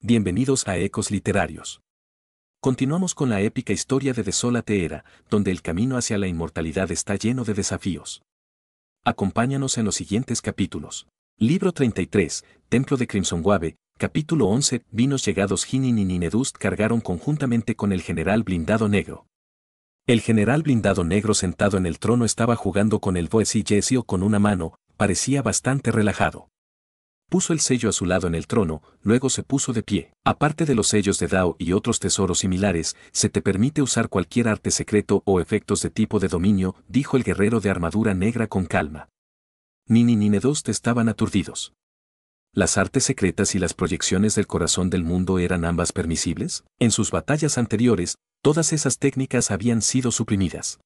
Bienvenidos a Ecos Literarios. Continuamos con la épica historia de Desolate Era, donde el camino hacia la inmortalidad está lleno de desafíos. Acompáñanos en los siguientes capítulos. Libro 33, Templo de Crimson Wave, capítulo 11, Vinos llegados. Hinin y Ninedust cargaron conjuntamente con el general blindado negro. El general blindado negro sentado en el trono estaba jugando con el Boesi Yesio con una mano, parecía bastante relajado. Puso el sello a su lado en el trono, luego se puso de pie. Aparte de los sellos de Dao y otros tesoros similares, se te permite usar cualquier arte secreto o efectos de tipo de dominio, dijo el guerrero de armadura negra con calma. Nin y Ninedust estaban aturdidos. ¿Las artes secretas y las proyecciones del corazón del mundo eran ambas permisibles? En sus batallas anteriores, todas esas técnicas habían sido suprimidas.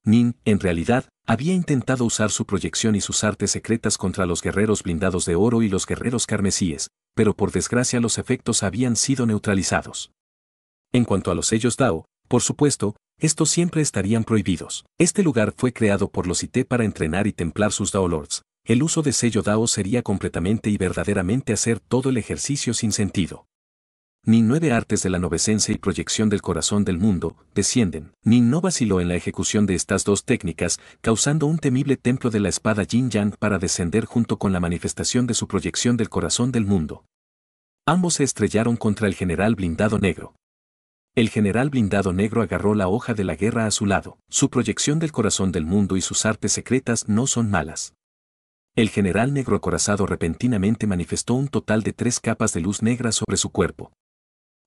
Nin, en realidad, había intentado usar su proyección y sus artes secretas contra los guerreros blindados de oro y los guerreros carmesíes, pero por desgracia los efectos habían sido neutralizados. En cuanto a los sellos Dao, por supuesto, estos siempre estarían prohibidos. Este lugar fue creado por los Ité para entrenar y templar sus Dao Lords. El uso de sello Dao sería completamente y verdaderamente hacer todo el ejercicio sin sentido. Nin 9 artes de la novesencia y proyección del corazón del mundo descienden. Nin no vaciló en la ejecución de estas dos técnicas, causando un temible templo de la espada Yin Yang para descender junto con la manifestación de su proyección del corazón del mundo. Ambos se estrellaron contra el general blindado negro. El general blindado negro agarró la hoja de la guerra a su lado. Su proyección del corazón del mundo y sus artes secretas no son malas. El general negro acorazado repentinamente manifestó un total de 3 capas de luz negra sobre su cuerpo.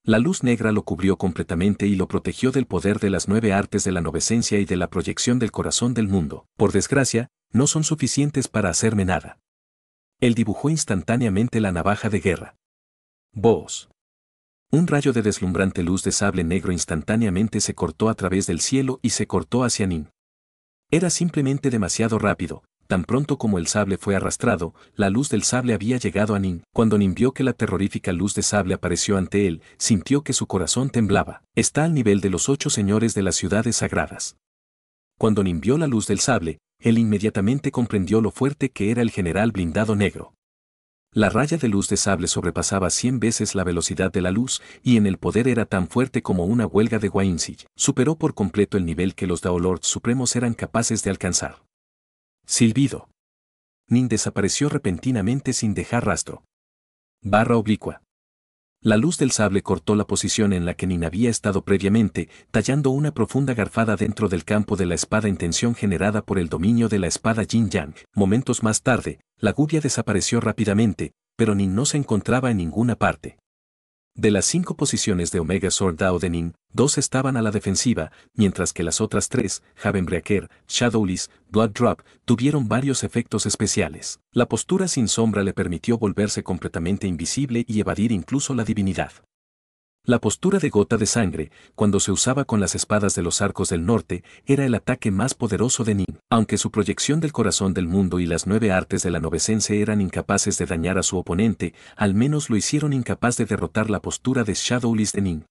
La luz negra lo cubrió completamente y lo protegió del poder de las 9 artes de la novesencia y de la proyección del corazón del mundo. Por desgracia, no son suficientes para hacerme nada. Él dibujó instantáneamente la navaja de guerra. Voz. Un rayo de deslumbrante luz de sable negro instantáneamente se cortó a través del cielo y se cortó hacia Nin. Era simplemente demasiado rápido. Tan pronto como el sable fue arrastrado, la luz del sable había llegado a Nin. Cuando Nin vio que la terrorífica luz de sable apareció ante él, sintió que su corazón temblaba. Está al nivel de los 8 señores de las ciudades sagradas. Cuando Nin vio la luz del sable, él inmediatamente comprendió lo fuerte que era el general blindado negro. La raya de luz de sable sobrepasaba 100 veces la velocidad de la luz, y en el poder era tan fuerte como una huelga de Wainzig. Superó por completo el nivel que los Dao Lords supremos eran capaces de alcanzar. Silbido. Nin desapareció repentinamente sin dejar rastro. Barra oblicua. La luz del sable cortó la posición en la que Nin había estado previamente, tallando una profunda garfada dentro del campo de la espada, intención generada por el dominio de la espada Yin Yang. Momentos más tarde, la gubia desapareció rápidamente, pero Nin no se encontraba en ninguna parte. De las 5 posiciones de Omega Sword Dao de Nin, 2 estaban a la defensiva, mientras que las otras 3, Havenbreaker, Shadowless, Blood Drop, tuvieron varios efectos especiales. La postura sin sombra le permitió volverse completamente invisible y evadir incluso la divinidad. La postura de gota de sangre, cuando se usaba con las espadas de los arcos del norte, era el ataque más poderoso de Nin. Aunque su proyección del corazón del mundo y las 9 artes de la novesencia eran incapaces de dañar a su oponente, al menos lo hicieron incapaz de derrotar la postura de Shadowless de Nin.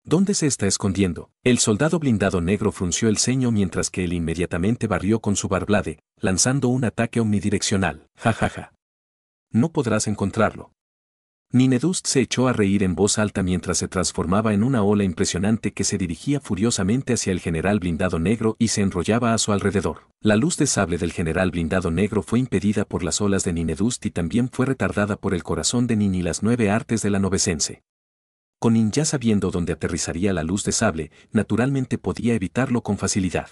¿Dónde se está escondiendo? El soldado blindado negro frunció el ceño mientras que él inmediatamente barrió con su barblade, lanzando un ataque omnidireccional. Jajaja. No podrás encontrarlo. Ninedust se echó a reír en voz alta mientras se transformaba en una ola impresionante que se dirigía furiosamente hacia el general blindado negro y se enrollaba a su alrededor. La luz de sable del general blindado negro fue impedida por las olas de Ninedust y también fue retardada por el corazón de Nin y las 9 artes de la novesense. Con Nin ya sabiendo dónde aterrizaría la luz de sable, naturalmente podía evitarlo con facilidad.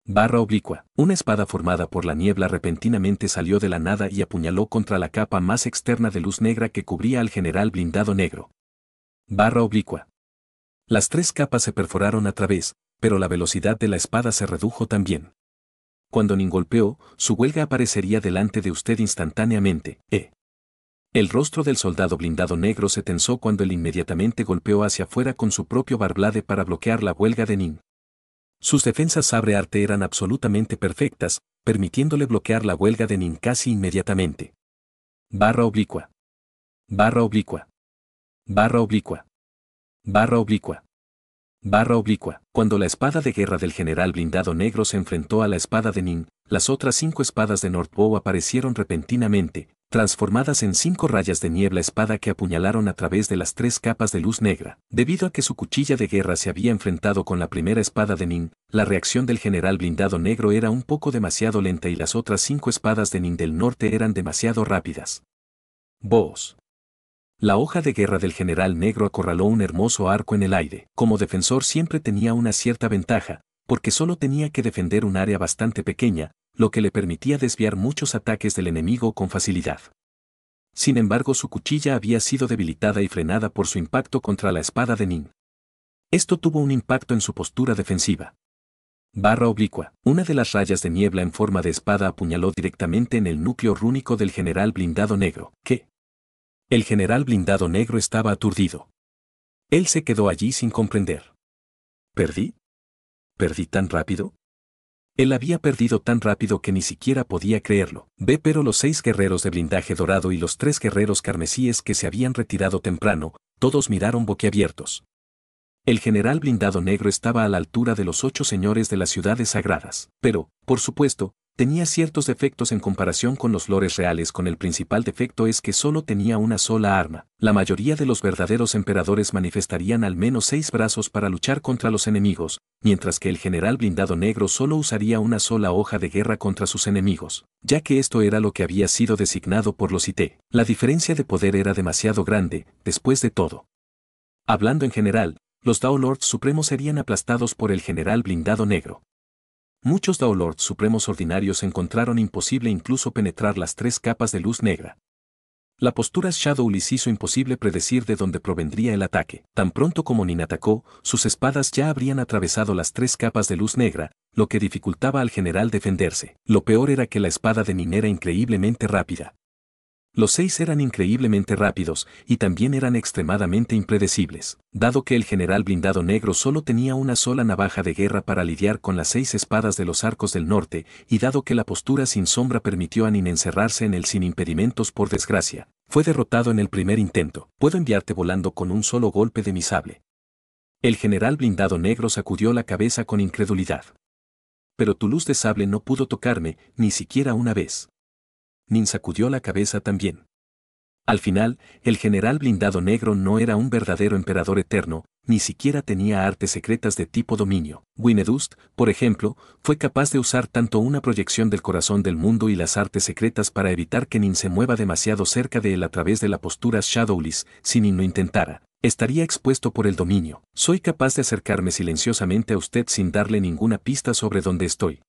Barra oblicua. Una espada formada por la niebla repentinamente salió de la nada y apuñaló contra la capa más externa de luz negra que cubría al general blindado negro. Barra oblicua. Las 3 capas se perforaron a través, pero la velocidad de la espada se redujo también. Cuando Nin golpeó, su huelga aparecería delante de usted instantáneamente. El rostro del soldado blindado negro se tensó cuando él inmediatamente golpeó hacia afuera con su propio barblade para bloquear la huelga de Nin. Sus defensas sabre arte eran absolutamente perfectas, permitiéndole bloquear la huelga de Nin casi inmediatamente. Barra oblicua. Barra oblicua. Barra oblicua. Barra oblicua. Barra oblicua. Cuando la espada de guerra del general blindado negro se enfrentó a la espada de Nin, las otras 5 espadas de Northbow aparecieron repentinamente, transformadas en 5 rayas de niebla espada que apuñalaron a través de las 3 capas de luz negra. Debido a que su cuchilla de guerra se había enfrentado con la primera espada de Nin, la reacción del general blindado negro era un poco demasiado lenta y las otras 5 espadas de Nin del norte eran demasiado rápidas. Boos. La hoja de guerra del general negro acorraló un hermoso arco en el aire. Como defensor siempre tenía una cierta ventaja, porque solo tenía que defender un área bastante pequeña, lo que le permitía desviar muchos ataques del enemigo con facilidad. Sin embargo, su cuchilla había sido debilitada y frenada por su impacto contra la espada de Nin. Esto tuvo un impacto en su postura defensiva. Barra oblicua. Una de las rayas de niebla en forma de espada apuñaló directamente en el núcleo rúnico del general blindado negro. ¿Qué? El general blindado negro estaba aturdido. Él se quedó allí sin comprender. ¿Perdí? ¿Perdí tan rápido? Él había perdido tan rápido que ni siquiera podía creerlo. Pero los 6 guerreros de blindaje dorado y los 3 guerreros carmesíes que se habían retirado temprano, todos miraron boquiabiertos. El general blindado negro estaba a la altura de los 8 señores de las ciudades sagradas, pero, por supuesto, tenía ciertos defectos en comparación con los lores reales. Con el principal defecto es que solo tenía una sola arma. La mayoría de los verdaderos emperadores manifestarían al menos 6 brazos para luchar contra los enemigos, mientras que el general blindado negro solo usaría una sola hoja de guerra contra sus enemigos, ya que esto era lo que había sido designado por los IT. La diferencia de poder era demasiado grande, después de todo. Hablando en general, los Dao Lords Supremos serían aplastados por el general blindado negro. Muchos Dao Lords Supremos ordinarios encontraron imposible incluso penetrar las 3 capas de luz negra. La postura Shadow les hizo imposible predecir de dónde provendría el ataque. Tan pronto como Nin atacó, sus espadas ya habrían atravesado las 3 capas de luz negra, lo que dificultaba al general defenderse. Lo peor era que la espada de Nin era increíblemente rápida. Los 6 eran increíblemente rápidos y también eran extremadamente impredecibles. Dado que el general blindado negro solo tenía una sola navaja de guerra para lidiar con las 6 espadas de los arcos del norte, y dado que la postura sin sombra permitió a Nin encerrarse en él sin impedimentos por desgracia, fue derrotado en el primer intento. Puedo enviarte volando con un solo golpe de mi sable. El general blindado negro sacudió la cabeza con incredulidad. Pero tu luz de sable no pudo tocarme, ni siquiera una vez. Nin sacudió la cabeza también. Al final, el general blindado negro no era un verdadero emperador eterno, ni siquiera tenía artes secretas de tipo dominio. Winedust, por ejemplo, fue capaz de usar tanto una proyección del corazón del mundo y las artes secretas para evitar que Nin se mueva demasiado cerca de él a través de la postura Shadowless. Si Nin lo intentara, estaría expuesto por el dominio. Soy capaz de acercarme silenciosamente a usted sin darle ninguna pista sobre dónde estoy.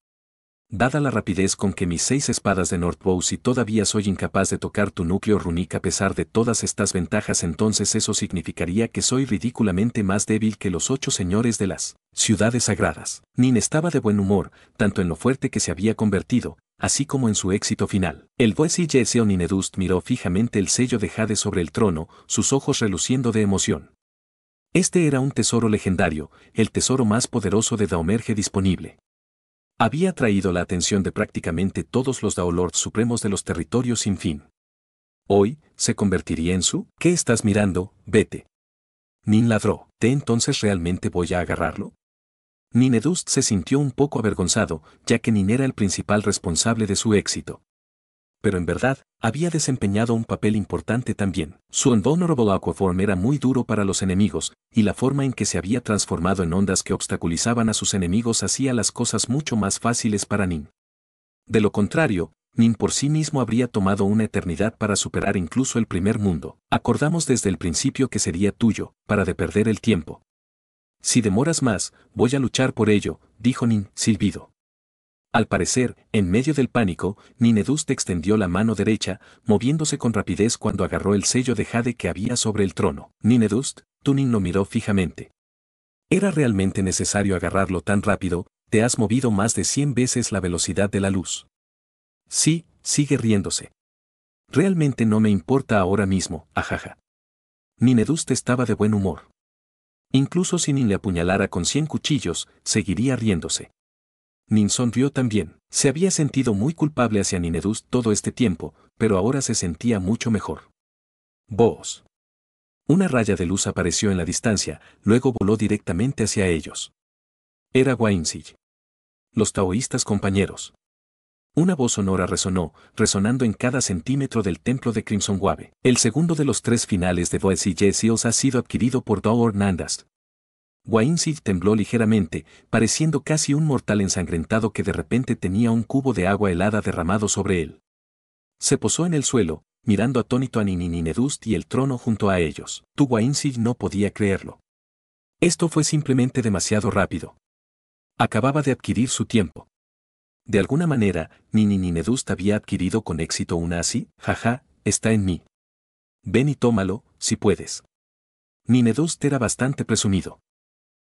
Dada la rapidez con que mis 6 espadas de Northbow y todavía soy incapaz de tocar tu núcleo runic a pesar de todas estas ventajas, entonces eso significaría que soy ridículamente más débil que los 8 señores de las ciudades sagradas. Nin estaba de buen humor, tanto en lo fuerte que se había convertido, así como en su éxito final. El Boesi Jeseo Ninedust miró fijamente el sello de jade sobre el trono, sus ojos reluciendo de emoción. Este era un tesoro legendario, el tesoro más poderoso de Daomerge disponible. Había atraído la atención de prácticamente todos los Dao Lords Supremos de los territorios sin fin. Hoy, ¿se convertiría en su? ¿Qué estás mirando? Vete. Nin ladró. Entonces realmente voy a agarrarlo? Ninedust se sintió un poco avergonzado, ya que Nin era el principal responsable de su éxito. Pero en verdad, había desempeñado un papel importante también. Su Invulnerable Aquaform era muy duro para los enemigos, y la forma en que se había transformado en ondas que obstaculizaban a sus enemigos hacía las cosas mucho más fáciles para Nin. De lo contrario, Nin por sí mismo habría tomado una eternidad para superar incluso el primer mundo. Acordamos desde el principio que sería tuyo, para de perder el tiempo. Si demoras más, voy a luchar por ello, dijo Nin, silbido. Al parecer, en medio del pánico, Ninedust extendió la mano derecha, moviéndose con rapidez cuando agarró el sello de jade que había sobre el trono. Ninedust, Nin lo miró fijamente. ¿Era realmente necesario agarrarlo tan rápido? Te has movido más de 100 veces la velocidad de la luz. Sí, sigue riéndose. Realmente no me importa ahora mismo, ajaja. Ninedust estaba de buen humor. Incluso si Nin le apuñalara con 100 cuchillos, seguiría riéndose. Nin sonrió también. Se había sentido muy culpable hacia Ninedust todo este tiempo, pero ahora se sentía mucho mejor. Boos. Una raya de luz apareció en la distancia, luego voló directamente hacia ellos. Era Wainzig. Los taoístas compañeros. Una voz sonora resonó, resonando en cada centímetro del templo de Crimson Wave. El segundo de los 3 finales de Boise Seals ha sido adquirido por Daor Nandast. Wainzig tembló ligeramente, pareciendo casi un mortal ensangrentado que de repente tenía un cubo de agua helada derramado sobre él. Se posó en el suelo, mirando atónito a Nin y Ninedust y el trono junto a ellos. Wainzig no podía creerlo. Esto fue simplemente demasiado rápido. Acababa de adquirir su tiempo. De alguna manera, Nin y Ninedust había adquirido con éxito una así. Jaja, está en mí. Ven y tómalo, si puedes. Ninedust era bastante presumido.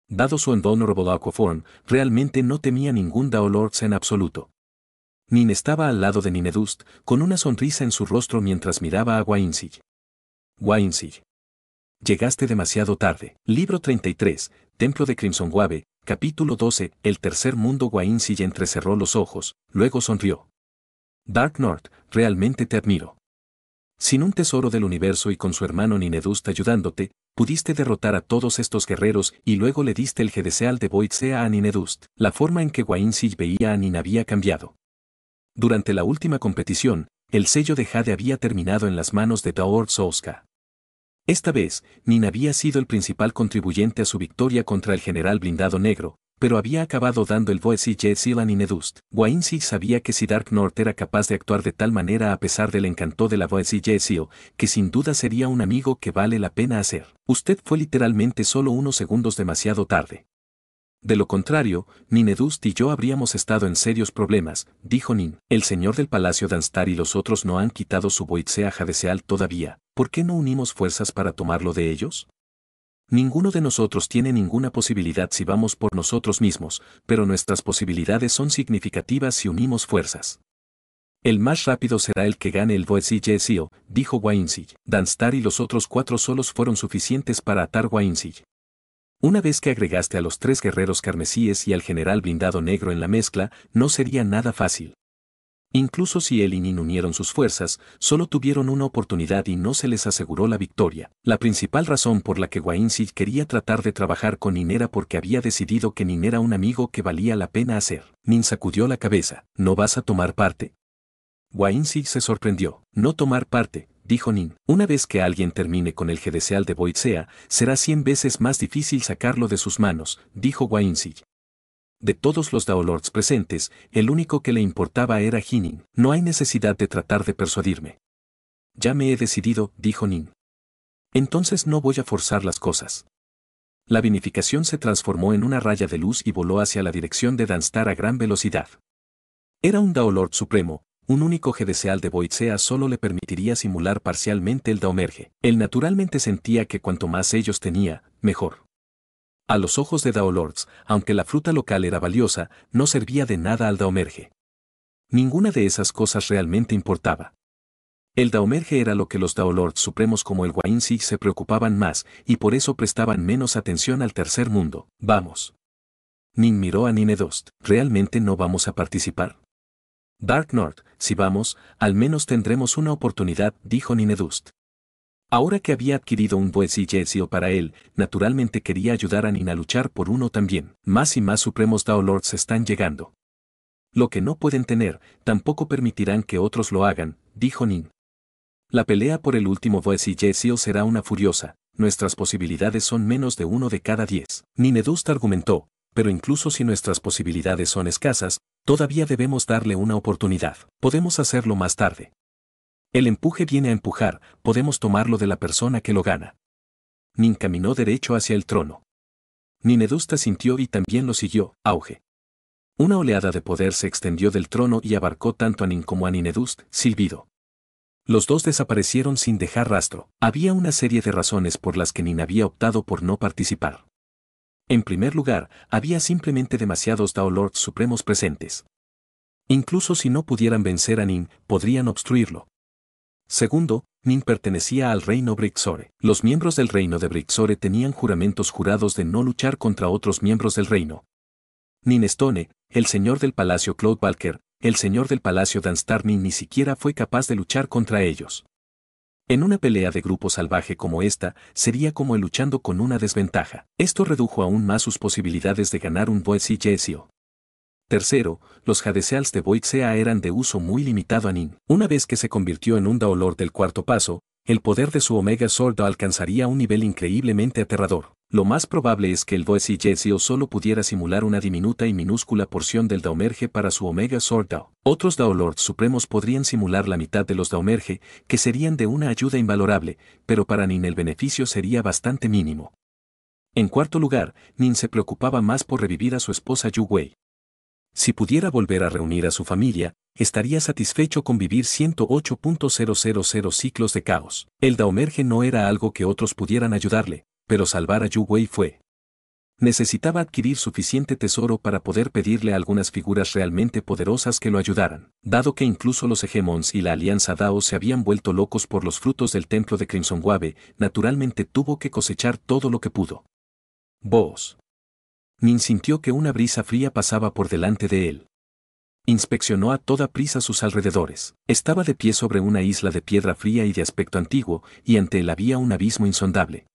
Dado su Honorable Aquaform, realmente no temía ningún Daolords en absoluto. Nin estaba al lado de Ninedust, con una sonrisa en su rostro mientras miraba a Wainzig. Wainzig. Llegaste demasiado tarde. Libro 33, Templo de Crimson Wave, capítulo 12, El tercer mundo. Wainzig entrecerró los ojos, luego sonrió. Dark North, realmente te admiro. Sin un tesoro del universo y con su hermano Ninedust ayudándote, pudiste derrotar a todos estos guerreros y luego le diste el Gedeseal de Boitsea a Ninedust. La forma en que Wainzig veía a Nin había cambiado. Durante la última competición, el sello de Jade había terminado en las manos de Daor Souska. Esta vez, Nin había sido el principal contribuyente a su victoria contra el general blindado negro, pero había acabado dando el Boise Seal a Ninedust. Wainzig sabía que si Dark North era capaz de actuar de tal manera a pesar del encanto de la Boise Seal, que sin duda sería un amigo que vale la pena hacer. Usted fue literalmente solo unos segundos demasiado tarde. De lo contrario, Ninedust y yo habríamos estado en serios problemas, dijo Nin. El señor del Palacio Danstar y los otros no han quitado su Boitsea Jadeseal todavía. ¿Por qué no unimos fuerzas para tomarlo de ellos? Ninguno de nosotros tiene ninguna posibilidad si vamos por nosotros mismos, pero nuestras posibilidades son significativas si unimos fuerzas. El más rápido será el que gane el Boise Seal, dijo Wainzig. Danstar y los otros 4 solos fueron suficientes para atar Wainzig. Una vez que agregaste a los 3 guerreros carmesíes y al general blindado negro en la mezcla, no sería nada fácil. Incluso si él y Nin unieron sus fuerzas, solo tuvieron una oportunidad y no se les aseguró la victoria. La principal razón por la que Wainzig quería tratar de trabajar con Nin era porque había decidido que Nin era un amigo que valía la pena hacer. Nin sacudió la cabeza. ¿No vas a tomar parte? Wainzig se sorprendió. No tomar parte, dijo Nin. Una vez que alguien termine con el Gedeseal de Boitsea, será 100 veces más difícil sacarlo de sus manos, dijo Wainzig. De todos los Daolords presentes, el único que le importaba era Nin. No hay necesidad de tratar de persuadirme. Ya me he decidido, dijo Nin. Entonces no voy a forzar las cosas. La vinificación se transformó en una raya de luz y voló hacia la dirección de Danstar a gran velocidad. Era un Daolord supremo, un único Gedeseal de Boitsea solo le permitiría simular parcialmente el Daomerge. Él naturalmente sentía que cuanto más ellos tenía, mejor. A los ojos de Daolords, aunque la fruta local era valiosa, no servía de nada al Daomerge. Ninguna de esas cosas realmente importaba. El Daomerge era lo que los Daolords supremos como el Wainzig se preocupaban más, y por eso prestaban menos atención al tercer mundo. Vamos. Nin miró a Ninedust. ¿Realmente no vamos a participar? Dark North, si vamos, al menos tendremos una oportunidad, dijo Ninedust. Ahora que había adquirido un Boise Seal para él, naturalmente quería ayudar a Nin a luchar por uno también. Más y más supremos Daolords están llegando. Lo que no pueden tener, tampoco permitirán que otros lo hagan, dijo Nin. La pelea por el último Boise Seal será una furiosa, nuestras posibilidades son menos de 1 de cada 10. Ninedust argumentó, pero incluso si nuestras posibilidades son escasas, todavía debemos darle una oportunidad. Podemos hacerlo más tarde. El empuje viene a empujar, podemos tomarlo de la persona que lo gana. Nin caminó derecho hacia el trono. Ninedust asintió y también lo siguió. Auge. Una oleada de poder se extendió del trono y abarcó tanto a Nin como a Ninedust. Silbido. Los dos desaparecieron sin dejar rastro. Había una serie de razones por las que Nin había optado por no participar. En primer lugar, había simplemente demasiados Daolords supremos presentes. Incluso si no pudieran vencer a Nin, podrían obstruirlo. Segundo, Nin pertenecía al reino Brixore. Los miembros del reino de Brixore tenían juramentos jurados de no luchar contra otros miembros del reino. Nin Stone, el señor del palacio Cloudwalker, el señor del palacio Danstar, Nin ni siquiera fue capaz de luchar contra ellos. En una pelea de grupo salvaje como esta, sería como el luchando con una desventaja. Esto redujo aún más sus posibilidades de ganar un Boise Seal. Tercero, los Hadeseals de Boixea eran de uso muy limitado a Nin. Una vez que se convirtió en un Daolord del cuarto paso, el poder de su Omega Sword alcanzaría un nivel increíblemente aterrador. Lo más probable es que el Boesi Jesio solo pudiera simular una diminuta y minúscula porción del Daomerge para su Omega Sword Dao. Otros Daolords supremos podrían simular la mitad de los Daomerge, que serían de una ayuda invalorable, pero para Nin el beneficio sería bastante mínimo. En cuarto lugar, Nin se preocupaba más por revivir a su esposa Yu Wei. Si pudiera volver a reunir a su familia, estaría satisfecho con vivir 108.000 ciclos de caos. El Daomerge no era algo que otros pudieran ayudarle, pero salvar a Yu Wei fue. Necesitaba adquirir suficiente tesoro para poder pedirle a algunas figuras realmente poderosas que lo ayudaran. Dado que incluso los Hegemons y la Alianza Dao se habían vuelto locos por los frutos del templo de Crimson Wave, naturalmente tuvo que cosechar todo lo que pudo. Vos. Nin sintió que una brisa fría pasaba por delante de él. Inspeccionó a toda prisa sus alrededores. Estaba de pie sobre una isla de piedra fría y de aspecto antiguo, y ante él había un abismo insondable.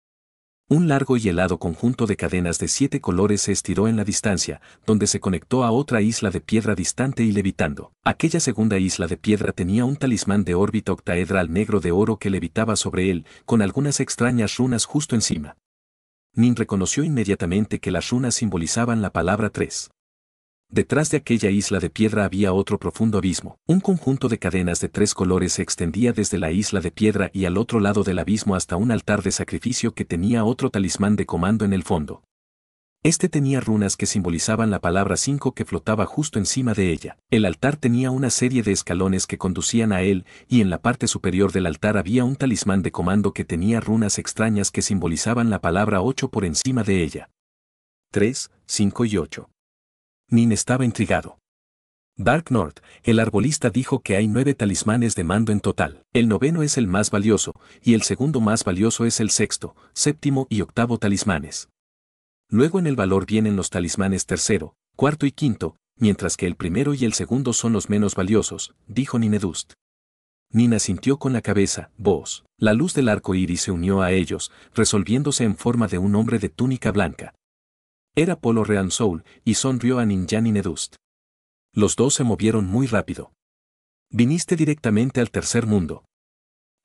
Un largo y helado conjunto de cadenas de 7 colores se estiró en la distancia, donde se conectó a otra isla de piedra distante y levitando. Aquella segunda isla de piedra tenía un talismán de órbita octaedral negro de oro que levitaba sobre él, con algunas extrañas runas justo encima. Nin reconoció inmediatamente que las runas simbolizaban la palabra 3. Detrás de aquella isla de piedra había otro profundo abismo. Un conjunto de cadenas de 3 colores se extendía desde la isla de piedra y al otro lado del abismo hasta un altar de sacrificio que tenía otro talismán de comando en el fondo. Este tenía runas que simbolizaban la palabra 5 que flotaba justo encima de ella. El altar tenía una serie de escalones que conducían a él, y en la parte superior del altar había un talismán de comando que tenía runas extrañas que simbolizaban la palabra 8 por encima de ella. 3, 5 y 8. Nin estaba intrigado. Dark North, el arbolista, dijo que hay 9 talismanes de mando en total. El noveno es el más valioso, y el segundo más valioso es el sexto, séptimo y octavo talismanes. Luego en el valor vienen los talismanes tercero, cuarto y quinto, mientras que el primero y el segundo son los menos valiosos, dijo Ninedust. Nin asintió con la cabeza. Vos. La luz del arco iris se unió a ellos, resolviéndose en forma de un hombre de túnica blanca. Era Polo Reansoul, y sonrió a Ninja Ninedust. Los dos se movieron muy rápido. Viniste directamente al tercer mundo.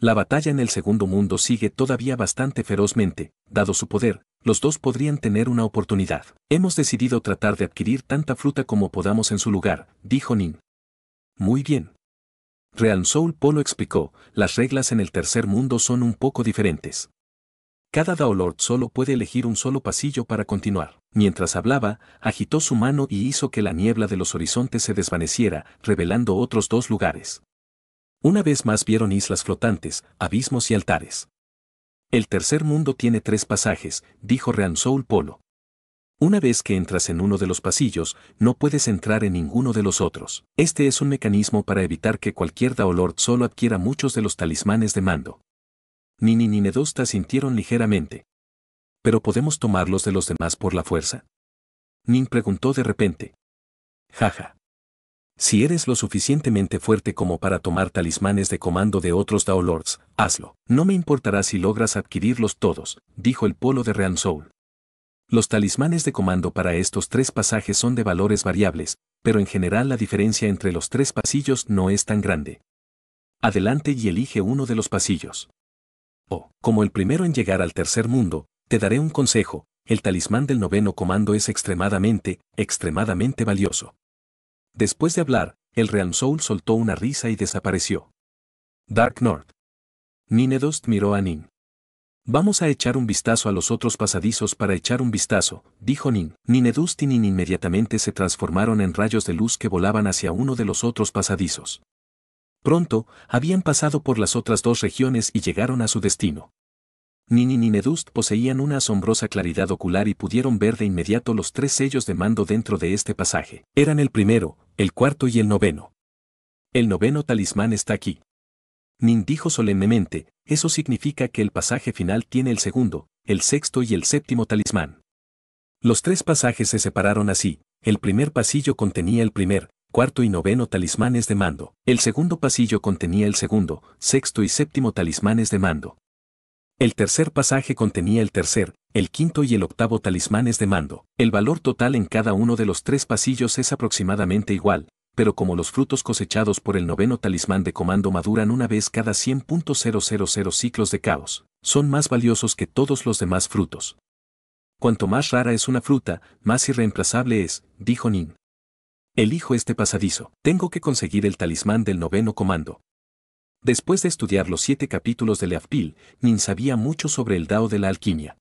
La batalla en el segundo mundo sigue todavía bastante ferozmente. Dado su poder, los dos podrían tener una oportunidad. Hemos decidido tratar de adquirir tanta fruta como podamos en su lugar, dijo Nin. Muy bien. Reansoul Polo explicó, las reglas en el tercer mundo son un poco diferentes. Cada Daolord solo puede elegir un solo pasillo para continuar. Mientras hablaba, agitó su mano y hizo que la niebla de los horizontes se desvaneciera, revelando otros 2 lugares. Una vez más vieron islas flotantes, abismos y altares. El tercer mundo tiene 3 pasajes, dijo Reansoul Polo. Una vez que entras en uno de los pasillos, no puedes entrar en ninguno de los otros. Este es un mecanismo para evitar que cualquier Daolord solo adquiera muchos de los talismanes de mando. Nin y Ninedust asintieron ligeramente. ¿Pero podemos tomarlos de los demás por la fuerza? Nin preguntó de repente. Jaja. Si eres lo suficientemente fuerte como para tomar talismanes de comando de otros Daolords, hazlo. No me importará si logras adquirirlos todos, dijo el Polo de Reansoul. Los talismanes de comando para estos 3 pasajes son de valores variables, pero en general la diferencia entre los 3 pasillos no es tan grande. Adelante y elige uno de los pasillos. Como el primero en llegar al tercer mundo, te daré un consejo: el talismán del noveno comando es extremadamente valioso. Después de hablar, el Reansoul soltó una risa y desapareció. Dark North. Ninedust miró a Nin. Vamos a echar un vistazo a los otros pasadizos para echar un vistazo, dijo Nin. Ninedust y Nin inmediatamente se transformaron en rayos de luz que volaban hacia uno de los otros pasadizos. Pronto, habían pasado por las otras 2 regiones y llegaron a su destino. Nin y Ninedust poseían una asombrosa claridad ocular y pudieron ver de inmediato los 3 sellos de mando dentro de este pasaje. Eran el primero, el cuarto y el noveno. El noveno talismán está aquí. Nin dijo solemnemente, eso significa que el pasaje final tiene el segundo, el sexto y el séptimo talismán. Los 3 pasajes se separaron así: el primer pasillo contenía el primer, cuarto y noveno talismanes de mando. El segundo pasillo contenía el segundo, sexto y séptimo talismanes de mando. El tercer pasaje contenía el tercer, el quinto y el octavo talismanes de mando. El valor total en cada uno de los 3 pasillos es aproximadamente igual, pero como los frutos cosechados por el noveno talismán de comando maduran una vez cada 100.000 ciclos de caos, son más valiosos que todos los demás frutos. Cuanto más rara es una fruta, más irreemplazable es, dijo Nin. Elijo este pasadizo. Tengo que conseguir el talismán del noveno comando. Después de estudiar los 7 capítulos de Leafpil, Nin sabía mucho sobre el Dao de la alquimia.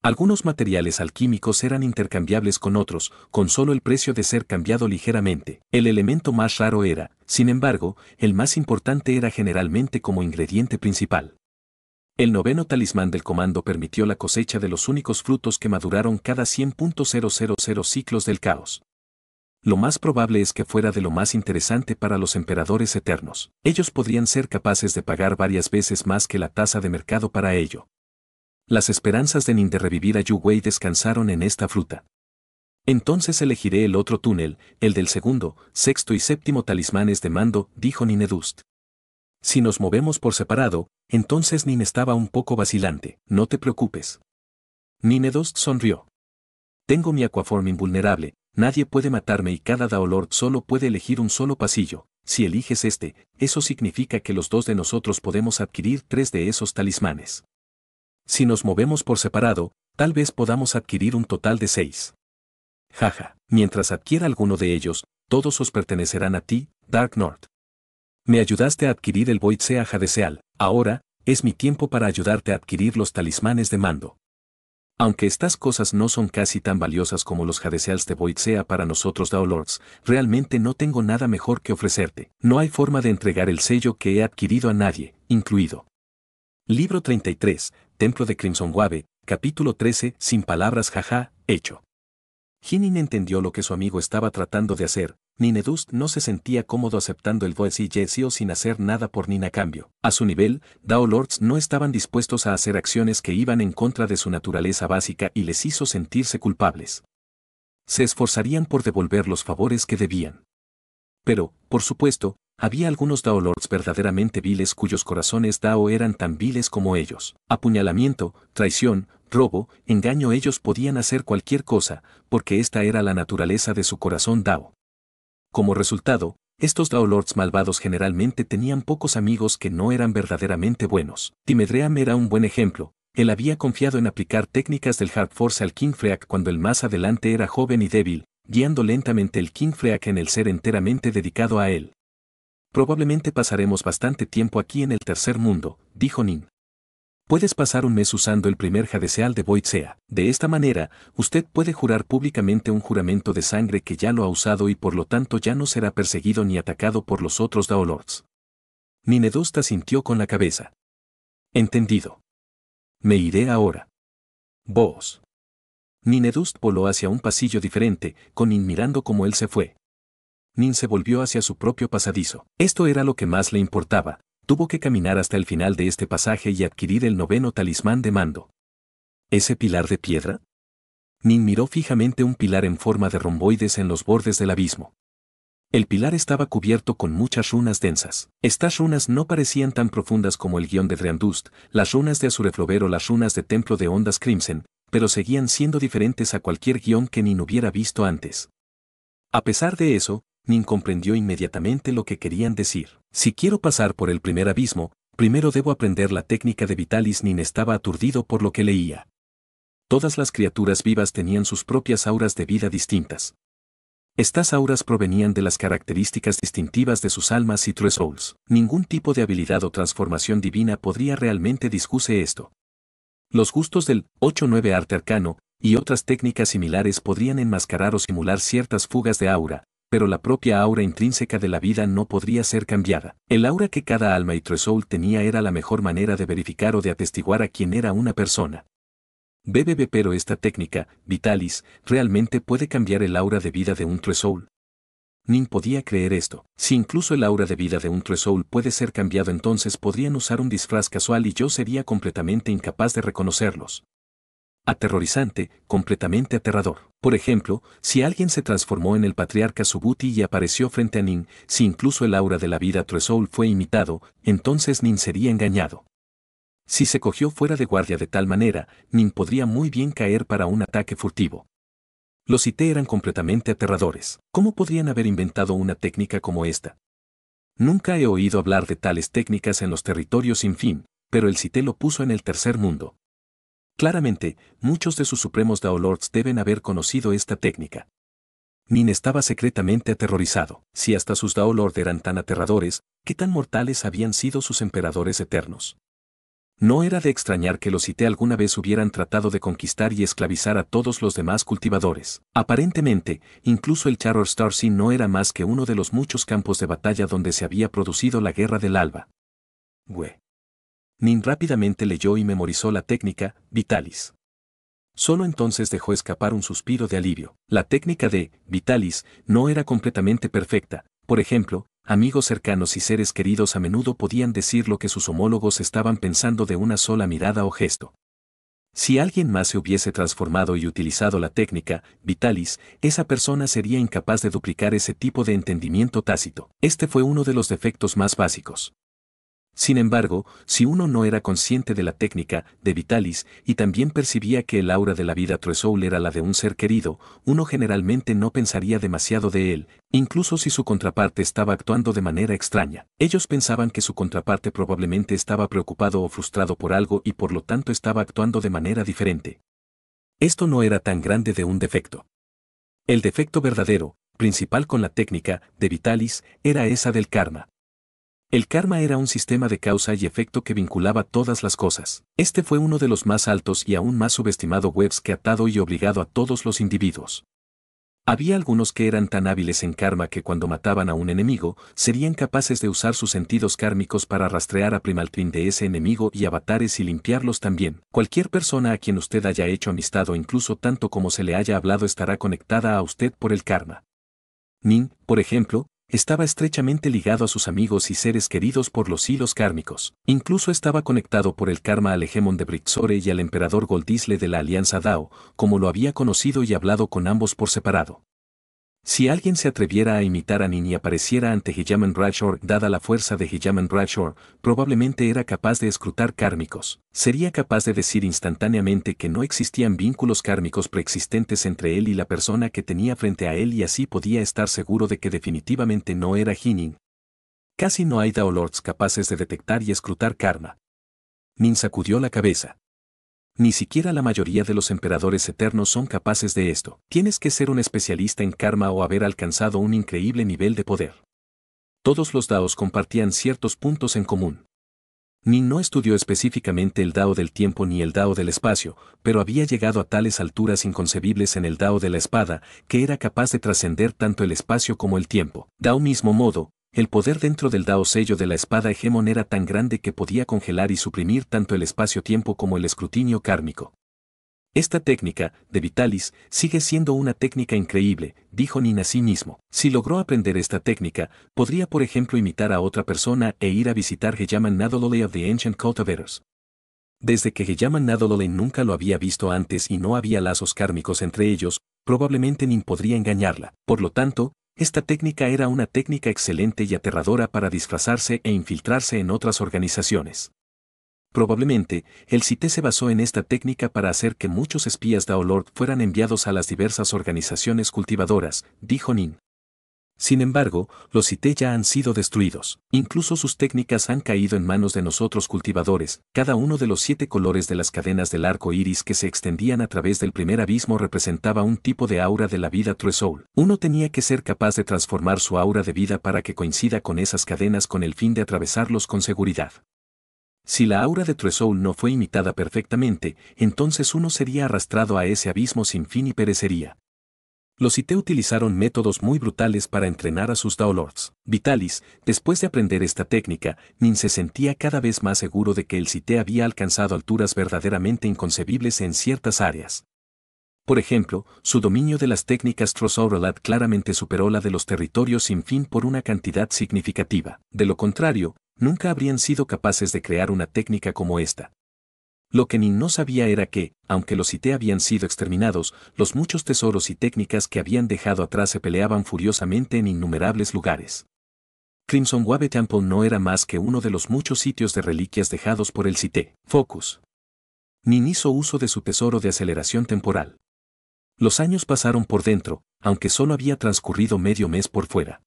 Algunos materiales alquímicos eran intercambiables con otros, con solo el precio de ser cambiado ligeramente. El elemento más raro era, sin embargo, el más importante era generalmente como ingrediente principal. El noveno talismán del comando permitió la cosecha de los únicos frutos que maduraron cada 100.000 ciclos del caos. Lo más probable es que fuera de lo más interesante para los emperadores eternos. Ellos podrían ser capaces de pagar varias veces más que la tasa de mercado para ello. Las esperanzas de Nin de revivir a Yu Wei descansaron en esta fruta. Entonces elegiré el otro túnel, el del segundo, sexto y séptimo talismanes de mando, dijo Ninedust. Si nos movemos por separado, entonces Nin estaba un poco vacilante. No te preocupes. Ninedust sonrió. Tengo mi aquaform invulnerable, nadie puede matarme y cada Daolord solo puede elegir un solo pasillo. Si eliges este, eso significa que los 2 de nosotros podemos adquirir 3 de esos talismanes. Si nos movemos por separado, tal vez podamos adquirir un total de 6. Jaja, mientras adquiera alguno de ellos, todos os pertenecerán a ti, Dark North. Me ayudaste a adquirir el Void Sea Jadeseal, ahora, es mi tiempo para ayudarte a adquirir los talismanes de mando. Aunque estas cosas no son casi tan valiosas como los Jadeseals de Void Sea para nosotros Daolords, realmente no tengo nada mejor que ofrecerte. No hay forma de entregar el sello que he adquirido a nadie, incluido. Libro 33, Templo de Crimson Wave, capítulo 13, sin palabras jaja, hecho. Nin entendió lo que su amigo estaba tratando de hacer. Ninedust no se sentía cómodo aceptando el Void Sea sin hacer nada por Nin a cambio. A su nivel, Daolords no estaban dispuestos a hacer acciones que iban en contra de su naturaleza básica y les hizo sentirse culpables. Se esforzarían por devolver los favores que debían. Pero, por supuesto, había algunos Daolords verdaderamente viles cuyos corazones Dao eran tan viles como ellos. Apuñalamiento, traición, robo, engaño, ellos podían hacer cualquier cosa, porque esta era la naturaleza de su corazón Dao. Como resultado, estos Daolords malvados generalmente tenían pocos amigos que no eran verdaderamente buenos. Timedream era un buen ejemplo. Él había confiado en aplicar técnicas del Hard Force al King Freak cuando él más adelante era joven y débil, guiando lentamente el King Freak en el ser enteramente dedicado a él. Probablemente pasaremos bastante tiempo aquí en el tercer mundo, dijo Nin. Puedes pasar un mes usando el primer Jadeseal de Void Sea. De esta manera, usted puede jurar públicamente un juramento de sangre que ya lo ha usado y por lo tanto ya no será perseguido ni atacado por los otros Daolords. Ninedust asintió con la cabeza. Entendido. Me iré ahora. Vos. Ninedust voló hacia un pasillo diferente, con Nin mirando cómo él se fue. Nin se volvió hacia su propio pasadizo. Esto era lo que más le importaba. Tuvo que caminar hasta el final de este pasaje y adquirir el noveno talismán de mando. ¿Ese pilar de piedra? Nin miró fijamente un pilar en forma de romboides en los bordes del abismo. El pilar estaba cubierto con muchas runas densas. Estas runas no parecían tan profundas como el guión de Dreamdust, las runas de Azureflover o las runas de Templo de Ondas Crimson, pero seguían siendo diferentes a cualquier guión que Nin hubiera visto antes. A pesar de eso, Nin comprendió inmediatamente lo que querían decir. Si quiero pasar por el primer abismo, primero debo aprender la técnica de Vitalis. Nin estaba aturdido por lo que leía. Todas las criaturas vivas tenían sus propias auras de vida distintas. Estas auras provenían de las características distintivas de sus almas y True Souls. Ningún tipo de habilidad o transformación divina podría realmente discute esto. Los gustos del 8-9 arte arcano y otras técnicas similares podrían enmascarar o simular ciertas fugas de aura, pero la propia aura intrínseca de la vida no podría ser cambiada. El aura que cada alma y True Soul tenía era la mejor manera de verificar o de atestiguar a quién era una persona. Pero esta técnica, Vitalis, realmente puede cambiar el aura de vida de un True Soul. Nin podía creer esto. Si incluso el aura de vida de un True Soul puede ser cambiado, entonces podrían usar un disfraz casual y yo sería completamente incapaz de reconocerlos. Aterrorizante, completamente aterrador. Por ejemplo, si alguien se transformó en el patriarca Subuti y apareció frente a Nin, si incluso el aura de la vida True Soul fue imitado, entonces Nin sería engañado. Si se cogió fuera de guardia de tal manera, Nin podría muy bien caer para un ataque furtivo. Los Sith eran completamente aterradores. ¿Cómo podrían haber inventado una técnica como esta? Nunca he oído hablar de tales técnicas en los territorios sin fin, pero el Sith lo puso en el tercer mundo. Claramente, muchos de sus supremos Daolords deben haber conocido esta técnica. Nin estaba secretamente aterrorizado. Si hasta sus Daolord eran tan aterradores, ¿qué tan mortales habían sido sus emperadores eternos? No era de extrañar que los Sith alguna vez hubieran tratado de conquistar y esclavizar a todos los demás cultivadores. Aparentemente, incluso el Charor Starsea no era más que uno de los muchos campos de batalla donde se había producido la Guerra del Alba. Nin rápidamente leyó y memorizó la técnica, Vitalis. Solo entonces dejó escapar un suspiro de alivio. La técnica de Vitalis no era completamente perfecta. Por ejemplo, amigos cercanos y seres queridos a menudo podían decir lo que sus homólogos estaban pensando de una sola mirada o gesto. Si alguien más se hubiese transformado y utilizado la técnica Vitalis, esa persona sería incapaz de duplicar ese tipo de entendimiento tácito. Este fue uno de los defectos más básicos. Sin embargo, si uno no era consciente de la técnica de Vitalis y también percibía que el aura de la vida Tresoul era la de un ser querido, uno generalmente no pensaría demasiado de él, incluso si su contraparte estaba actuando de manera extraña. Ellos pensaban que su contraparte probablemente estaba preocupado o frustrado por algo y por lo tanto estaba actuando de manera diferente. Esto no era tan grande de un defecto. El defecto verdadero, principal con la técnica de Vitalis, era esa del karma. El karma era un sistema de causa y efecto que vinculaba todas las cosas. Este fue uno de los más altos y aún más subestimado webs que ha atado y obligado a todos los individuos. Había algunos que eran tan hábiles en karma que cuando mataban a un enemigo, serían capaces de usar sus sentidos kármicos para rastrear a Primaltrin de ese enemigo y avatares y limpiarlos también. Cualquier persona a quien usted haya hecho amistad o incluso tanto como se le haya hablado estará conectada a usted por el karma. Nin, por ejemplo, estaba estrechamente ligado a sus amigos y seres queridos por los hilos kármicos. Incluso estaba conectado por el karma al hegemón de Brixore y al emperador Goldisle de la Alianza Dao, como lo había conocido y hablado con ambos por separado. Si alguien se atreviera a imitar a Nin y apareciera ante Hejaman Rashor, dada la fuerza de Hejaman Rashor, probablemente era capaz de escrutar kármicos. Sería capaz de decir instantáneamente que no existían vínculos kármicos preexistentes entre él y la persona que tenía frente a él y así podía estar seguro de que definitivamente no era Hinin. Casi no hay Daolords capaces de detectar y escrutar karma. Nin sacudió la cabeza. Ni siquiera la mayoría de los emperadores eternos son capaces de esto. Tienes que ser un especialista en karma o haber alcanzado un increíble nivel de poder. Todos los Daos compartían ciertos puntos en común. Nin no estudió específicamente el Dao del tiempo ni el Dao del espacio, pero había llegado a tales alturas inconcebibles en el Dao de la espada, que era capaz de trascender tanto el espacio como el tiempo. Dao mismo modo, el poder dentro del Dao sello de la espada hegemón era tan grande que podía congelar y suprimir tanto el espacio-tiempo como el escrutinio kármico. Esta técnica, de Vitalis, sigue siendo una técnica increíble, dijo Nin a sí mismo. Si logró aprender esta técnica, podría por ejemplo imitar a otra persona e ir a visitar Hejaman Nadolole of the Ancient Cultivators. Desde que Hejaman Nadolole nunca lo había visto antes y no había lazos kármicos entre ellos, probablemente Nin podría engañarla. Por lo tanto, esta técnica era una técnica excelente y aterradora para disfrazarse e infiltrarse en otras organizaciones. Probablemente, el Sith se basó en esta técnica para hacer que muchos espías Daolord fueran enviados a las diversas organizaciones cultivadoras, dijo Nin. Sin embargo, los Sith ya han sido destruidos. Incluso sus técnicas han caído en manos de nosotros cultivadores. Cada uno de los 7 colores de las cadenas del arco iris que se extendían a través del primer abismo representaba un tipo de aura de la vida True Soul. Uno tenía que ser capaz de transformar su aura de vida para que coincida con esas cadenas con el fin de atravesarlos con seguridad. Si la aura de True Soul no fue imitada perfectamente, entonces uno sería arrastrado a ese abismo sin fin y perecería. Los Sith utilizaron métodos muy brutales para entrenar a sus Daolords. Vitalis, después de aprender esta técnica, Nin se sentía cada vez más seguro de que el Sith había alcanzado alturas verdaderamente inconcebibles en ciertas áreas. Por ejemplo, su dominio de las técnicas Trosouralat claramente superó la de los territorios sin fin por una cantidad significativa. De lo contrario, nunca habrían sido capaces de crear una técnica como esta. Lo que Nin no sabía era que, aunque los Sith habían sido exterminados, los muchos tesoros y técnicas que habían dejado atrás se peleaban furiosamente en innumerables lugares. Crimson Wave Temple no era más que uno de los muchos sitios de reliquias dejados por el Sith Focus. Nin hizo uso de su tesoro de aceleración temporal. Los años pasaron por dentro, aunque solo había transcurrido medio mes por fuera.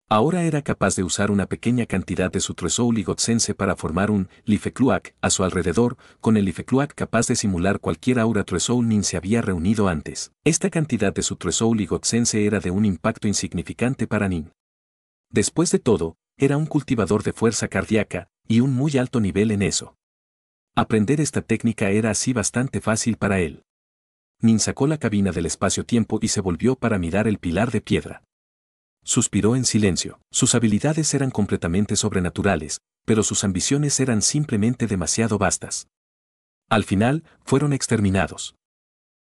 Ahora era capaz de usar una pequeña cantidad de su Tresoul y Gotsense para formar un Lifecluac a su alrededor. Con el Lifecluac capaz de simular cualquier aura Tresoul, Nin se había reunido antes. Esta cantidad de su Tresoul y Gotsense era de un impacto insignificante para Nin. Después de todo, era un cultivador de fuerza cardíaca, y un muy alto nivel en eso. Aprender esta técnica era así bastante fácil para él. Nin sacó la cabina del espacio-tiempo y se volvió para mirar el pilar de piedra. Suspiró en silencio. Sus habilidades eran completamente sobrenaturales, pero sus ambiciones eran simplemente demasiado vastas. Al final, fueron exterminados.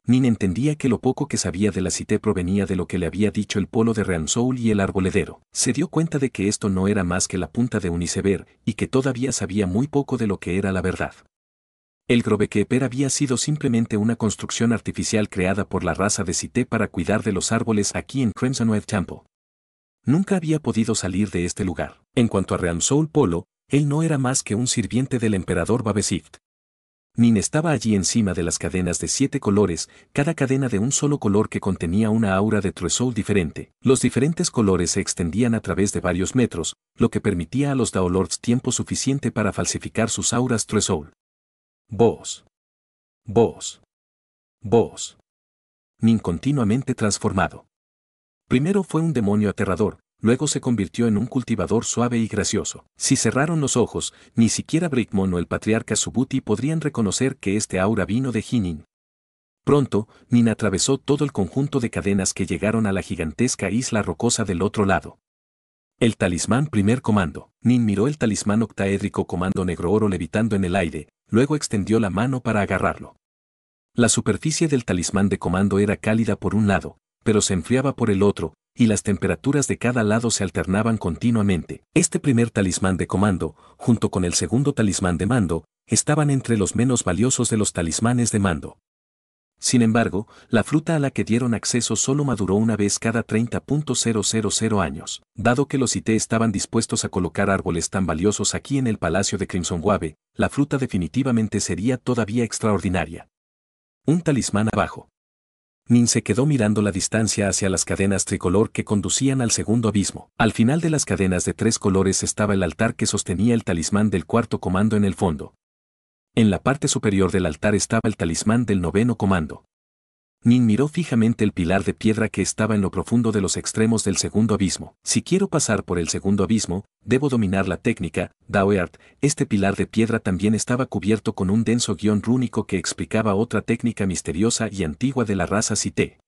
Nin entendía que lo poco que sabía de la Cité provenía de lo que le había dicho el polo de Reansoul y el arboledero. Se dio cuenta de que esto no era más que la punta de un iceberg y que todavía sabía muy poco de lo que era la verdad. El Grovekeeper había sido simplemente una construcción artificial creada por la raza de Cité para cuidar de los árboles aquí en Crimson Wave Temple. Nunca había podido salir de este lugar. En cuanto a Reansoul Polo, él no era más que un sirviente del emperador Babesift. Nin estaba allí encima de las cadenas de 7 colores, cada cadena de un solo color que contenía una aura de Tresoul diferente. Los diferentes colores se extendían a través de varios metros, lo que permitía a los Daolords tiempo suficiente para falsificar sus auras Tresoul. Vos. Vos. Vos. Nin continuamente transformado. Primero fue un demonio aterrador, luego se convirtió en un cultivador suave y gracioso. Si cerraron los ojos, ni siquiera Brickmon o el patriarca Subuti podrían reconocer que este aura vino de Hinin. Pronto, Nin atravesó todo el conjunto de cadenas que llegaron a la gigantesca isla rocosa del otro lado. El talismán primer comando. Nin miró el talismán octaédrico comando negro oro levitando en el aire, luego extendió la mano para agarrarlo. La superficie del talismán de comando era cálida por un lado, pero se enfriaba por el otro, y las temperaturas de cada lado se alternaban continuamente. Este primer talismán de comando, junto con el segundo talismán de mando, estaban entre los menos valiosos de los talismanes de mando. Sin embargo, la fruta a la que dieron acceso solo maduró una vez cada 30.000 años. Dado que los Cité estaban dispuestos a colocar árboles tan valiosos aquí en el Palacio de Crimson Wave, la fruta definitivamente sería todavía extraordinaria. Un talismán abajo. Nin se quedó mirando la distancia hacia las cadenas tricolor que conducían al segundo abismo. Al final de las cadenas de 3 colores estaba el altar que sostenía el talismán del cuarto comando en el fondo. En la parte superior del altar estaba el talismán del noveno comando. Nin miró fijamente el pilar de piedra que estaba en lo profundo de los extremos del segundo abismo. Si quiero pasar por el segundo abismo, debo dominar la técnica, Daoeart. Este pilar de piedra también estaba cubierto con un denso guión rúnico que explicaba otra técnica misteriosa y antigua de la raza Cité.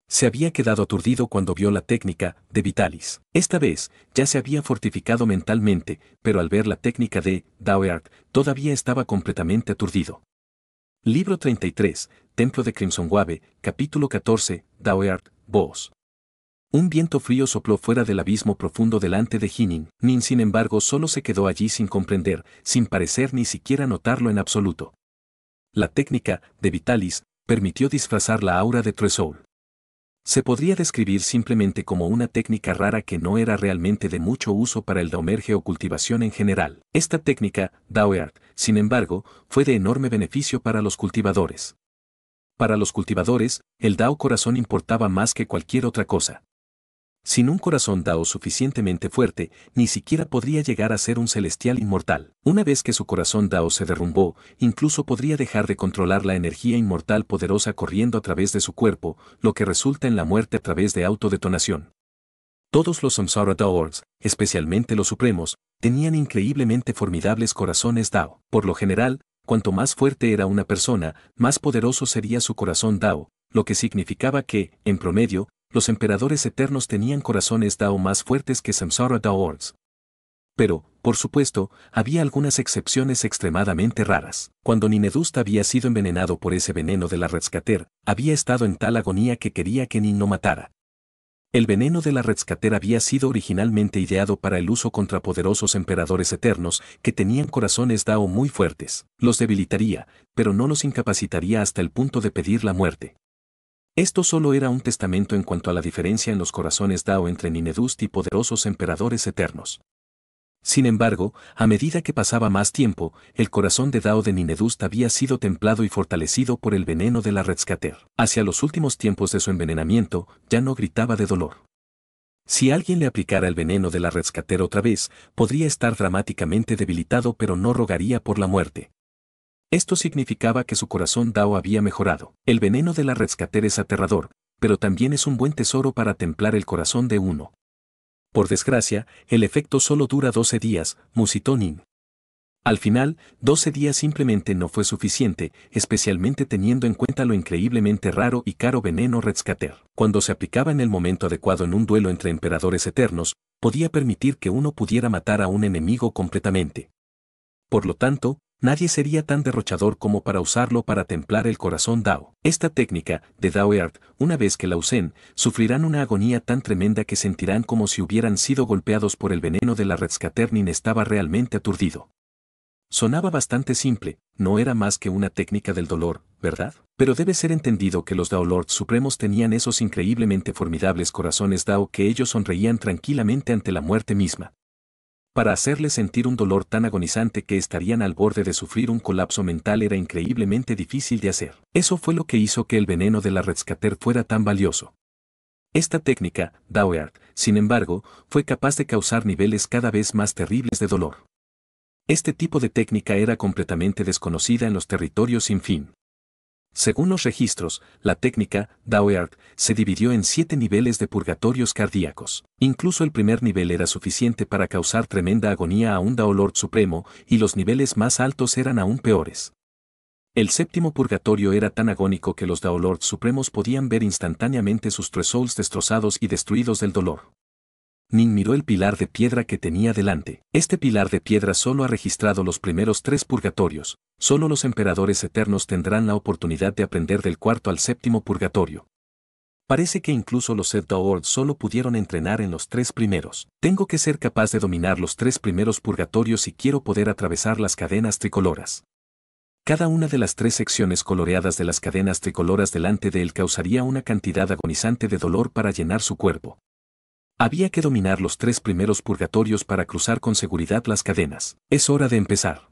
Se había quedado aturdido cuando vio la técnica de Vitalis. Esta vez, ya se había fortificado mentalmente, pero al ver la técnica de Daoeart, todavía estaba completamente aturdido. Libro 33, Templo de Crimson Wave, capítulo 14, Daoeart, Voz. Un viento frío sopló fuera del abismo profundo delante de Hinin. Nin, sin embargo, solo se quedó allí sin comprender, sin parecer ni siquiera notarlo en absoluto. La técnica de Vitalis permitió disfrazar la aura de Tresoul. Se podría describir simplemente como una técnica rara que no era realmente de mucho uso para el daomerge o cultivación en general. Esta técnica, Daoeart, sin embargo, fue de enorme beneficio para los cultivadores. Para los cultivadores, el Dao corazón importaba más que cualquier otra cosa. Sin un corazón Dao suficientemente fuerte, ni siquiera podría llegar a ser un celestial inmortal. Una vez que su corazón Dao se derrumbó, incluso podría dejar de controlar la energía inmortal poderosa corriendo a través de su cuerpo, lo que resulta en la muerte a través de autodetonación. Todos los Samsara Daoorgs, especialmente los supremos, tenían increíblemente formidables corazones Dao. Por lo general, cuanto más fuerte era una persona, más poderoso sería su corazón Dao, lo que significaba que, en promedio, los emperadores eternos tenían corazones Dao más fuertes que Samsara Daoorgs. Pero, por supuesto, había algunas excepciones extremadamente raras. Cuando Ninedust había sido envenenado por ese veneno de la Redscater, había estado en tal agonía que quería que Nin no matara. El veneno de la Redscater había sido originalmente ideado para el uso contra poderosos emperadores eternos que tenían corazones Dao muy fuertes. Los debilitaría, pero no los incapacitaría hasta el punto de pedir la muerte. Esto solo era un testamento en cuanto a la diferencia en los corazones Dao entre Ninedust y poderosos emperadores eternos. Sin embargo, a medida que pasaba más tiempo, el corazón de Dao de Ninedust había sido templado y fortalecido por el veneno de la Redscater. Hacia los últimos tiempos de su envenenamiento, ya no gritaba de dolor. Si alguien le aplicara el veneno de la Redscater otra vez, podría estar dramáticamente debilitado pero no rogaría por la muerte. Esto significaba que su corazón Dao había mejorado. El veneno de la Redscater es aterrador, pero también es un buen tesoro para templar el corazón de uno. Por desgracia, el efecto solo dura 12 días, musitó Nin. Al final, 12 días simplemente no fue suficiente, especialmente teniendo en cuenta lo increíblemente raro y caro veneno Redscater. Cuando se aplicaba en el momento adecuado en un duelo entre emperadores eternos, podía permitir que uno pudiera matar a un enemigo completamente. Por lo tanto, nadie sería tan derrochador como para usarlo para templar el corazón Dao. Esta técnica, de Dao Earth, una vez que la usen, sufrirán una agonía tan tremenda que sentirán como si hubieran sido golpeados por el veneno de la Redscater. Nin estaba realmente aturdido. Sonaba bastante simple, no era más que una técnica del dolor, ¿verdad? Pero debe ser entendido que los Dao Lords Supremos tenían esos increíblemente formidables corazones Dao que ellos sonreían tranquilamente ante la muerte misma. Para hacerles sentir un dolor tan agonizante que estarían al borde de sufrir un colapso mental era increíblemente difícil de hacer. Eso fue lo que hizo que el veneno de la Redscater fuera tan valioso. Esta técnica, Dao Earth, sin embargo, fue capaz de causar niveles cada vez más terribles de dolor. Este tipo de técnica era completamente desconocida en los territorios sin fin. Según los registros, la técnica, Dao Earth, se dividió en 7 niveles de purgatorios cardíacos. Incluso el primer nivel era suficiente para causar tremenda agonía a un Dao Lord Supremo, y los niveles más altos eran aún peores. El séptimo purgatorio era tan agónico que los Dao Lords Supremos podían ver instantáneamente sus True Souls destrozados y destruidos del dolor. Nin miró el pilar de piedra que tenía delante. Este pilar de piedra solo ha registrado los primeros 3 purgatorios. Solo los emperadores eternos tendrán la oportunidad de aprender del cuarto al séptimo purgatorio. Parece que incluso los Set Dao Lords solo pudieron entrenar en los 3 primeros. Tengo que ser capaz de dominar los 3 primeros purgatorios si quiero poder atravesar las cadenas tricoloras. Cada una de las 3 secciones coloreadas de las cadenas tricoloras delante de él causaría una cantidad agonizante de dolor para llenar su cuerpo. Había que dominar los 3 primeros purgatorios para cruzar con seguridad las cadenas. Es hora de empezar.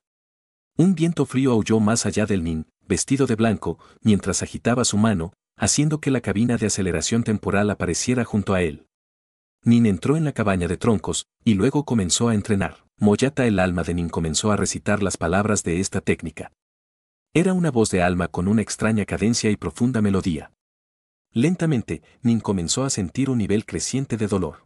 Un viento frío aulló más allá del Nin, vestido de blanco, mientras agitaba su mano, haciendo que la cabina de aceleración temporal apareciera junto a él. Nin entró en la cabaña de troncos, y luego comenzó a entrenar. Moyata, el alma de Nin, comenzó a recitar las palabras de esta técnica. Era una voz de alma con una extraña cadencia y profunda melodía. Lentamente, Nin comenzó a sentir un nivel creciente de dolor.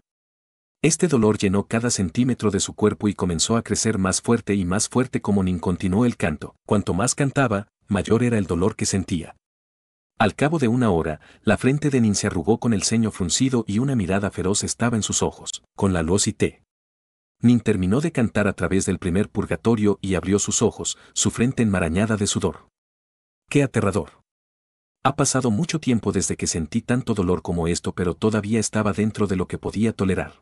Este dolor llenó cada centímetro de su cuerpo y comenzó a crecer más fuerte y más fuerte como Nin continuó el canto. Cuanto más cantaba, mayor era el dolor que sentía. Al cabo de una hora, la frente de Nin se arrugó con el ceño fruncido y una mirada feroz estaba en sus ojos. Con la luz y té. Nin terminó de cantar a través del primer purgatorio y abrió sus ojos, su frente enmarañada de sudor. ¡Qué aterrador! Ha pasado mucho tiempo desde que sentí tanto dolor como esto, pero todavía estaba dentro de lo que podía tolerar.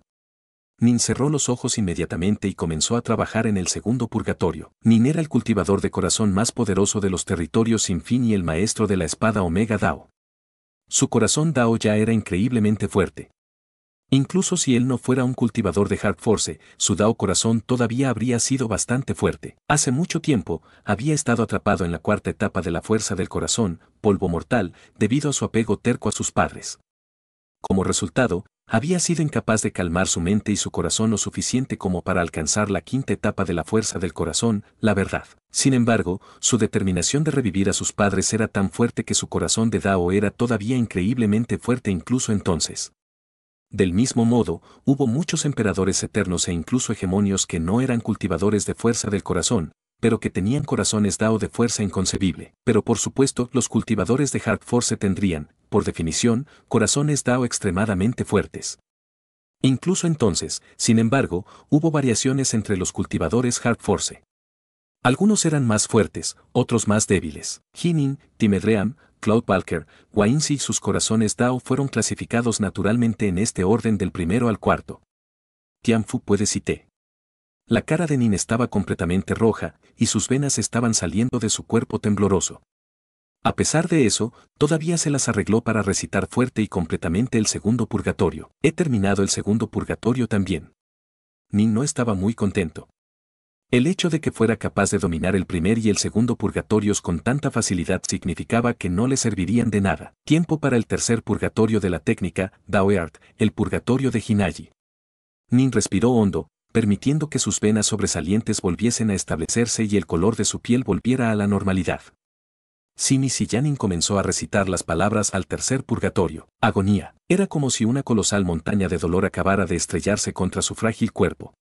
Nin cerró los ojos inmediatamente y comenzó a trabajar en el segundo purgatorio. Nin era el cultivador de corazón más poderoso de los territorios sin fin y el maestro de la espada Omega Dao. Su corazón Dao ya era increíblemente fuerte. Incluso si él no fuera un cultivador de Hard Force, su Dao corazón todavía habría sido bastante fuerte. Hace mucho tiempo, había estado atrapado en la 4ª etapa de la fuerza del corazón, polvo mortal, debido a su apego terco a sus padres. Como resultado, había sido incapaz de calmar su mente y su corazón lo suficiente como para alcanzar la 5ª etapa de la fuerza del corazón, la verdad. Sin embargo, su determinación de revivir a sus padres era tan fuerte que su corazón de Dao era todavía increíblemente fuerte incluso entonces. Del mismo modo, hubo muchos emperadores eternos e incluso hegemonios que no eran cultivadores de fuerza del corazón, pero que tenían corazones Dao de fuerza inconcebible. Pero por supuesto, los cultivadores de Hard Force tendrían, por definición, corazones Dao extremadamente fuertes. Incluso entonces, sin embargo, hubo variaciones entre los cultivadores Hard Force. Algunos eran más fuertes, otros más débiles. Hinin, Timedream, Cloud Walker, Wainsi y sus corazones Dao fueron clasificados naturalmente en este orden del primero al cuarto. Tianfu puede cité. La cara de Nin estaba completamente roja, y sus venas estaban saliendo de su cuerpo tembloroso. A pesar de eso, todavía se las arregló para recitar fuerte y completamente el segundo purgatorio. He terminado el segundo purgatorio también. Nin no estaba muy contento. El hecho de que fuera capaz de dominar el primer y el segundo purgatorios con tanta facilidad significaba que no le servirían de nada. Tiempo para el tercer purgatorio de la técnica, Daoeart, el purgatorio de Hinayi. Nin respiró hondo, permitiendo que sus venas sobresalientes volviesen a establecerse y el color de su piel volviera a la normalidad. Simi Sillanin comenzó a recitar las palabras al tercer purgatorio. Agonía. Era como si una colosal montaña de dolor acabara de estrellarse contra su frágil cuerpo.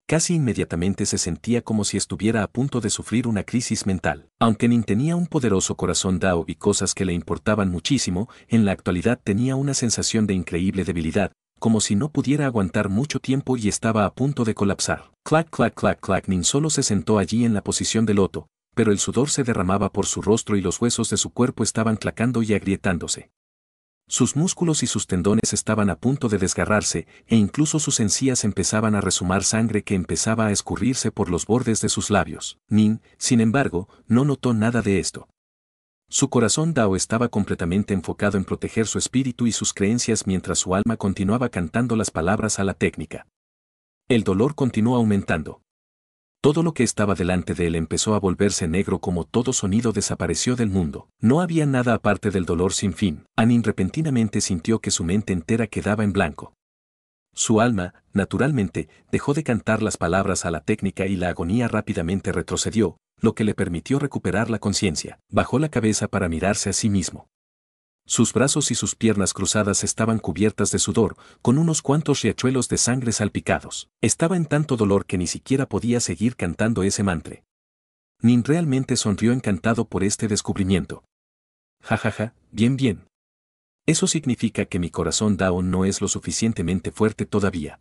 Casi inmediatamente se sentía como si estuviera a punto de sufrir una crisis mental. Aunque Nin tenía un poderoso corazón Dao y cosas que le importaban muchísimo, en la actualidad tenía una sensación de increíble debilidad, como si no pudiera aguantar mucho tiempo y estaba a punto de colapsar. Clac, clac, clac, clac. Nin solo se sentó allí en la posición de loto, pero el sudor se derramaba por su rostro y los huesos de su cuerpo estaban clacando y agrietándose. Sus músculos y sus tendones estaban a punto de desgarrarse, e incluso sus encías empezaban a resumar sangre que empezaba a escurrirse por los bordes de sus labios. Nin, sin embargo, no notó nada de esto. Su corazón Dao estaba completamente enfocado en proteger su espíritu y sus creencias mientras su alma continuaba cantando las palabras a la técnica. El dolor continuó aumentando. Todo lo que estaba delante de él empezó a volverse negro como todo sonido desapareció del mundo. No había nada aparte del dolor sin fin. Nin repentinamente sintió que su mente entera quedaba en blanco. Su alma, naturalmente, dejó de cantar las palabras a la técnica y la agonía rápidamente retrocedió, lo que le permitió recuperar la conciencia. Bajó la cabeza para mirarse a sí mismo. Sus brazos y sus piernas cruzadas estaban cubiertas de sudor, con unos cuantos riachuelos de sangre salpicados. Estaba en tanto dolor que ni siquiera podía seguir cantando ese mantra. Nin realmente sonrió encantado por este descubrimiento. Jajaja, bien bien. Eso significa que mi corazón Dao no es lo suficientemente fuerte todavía.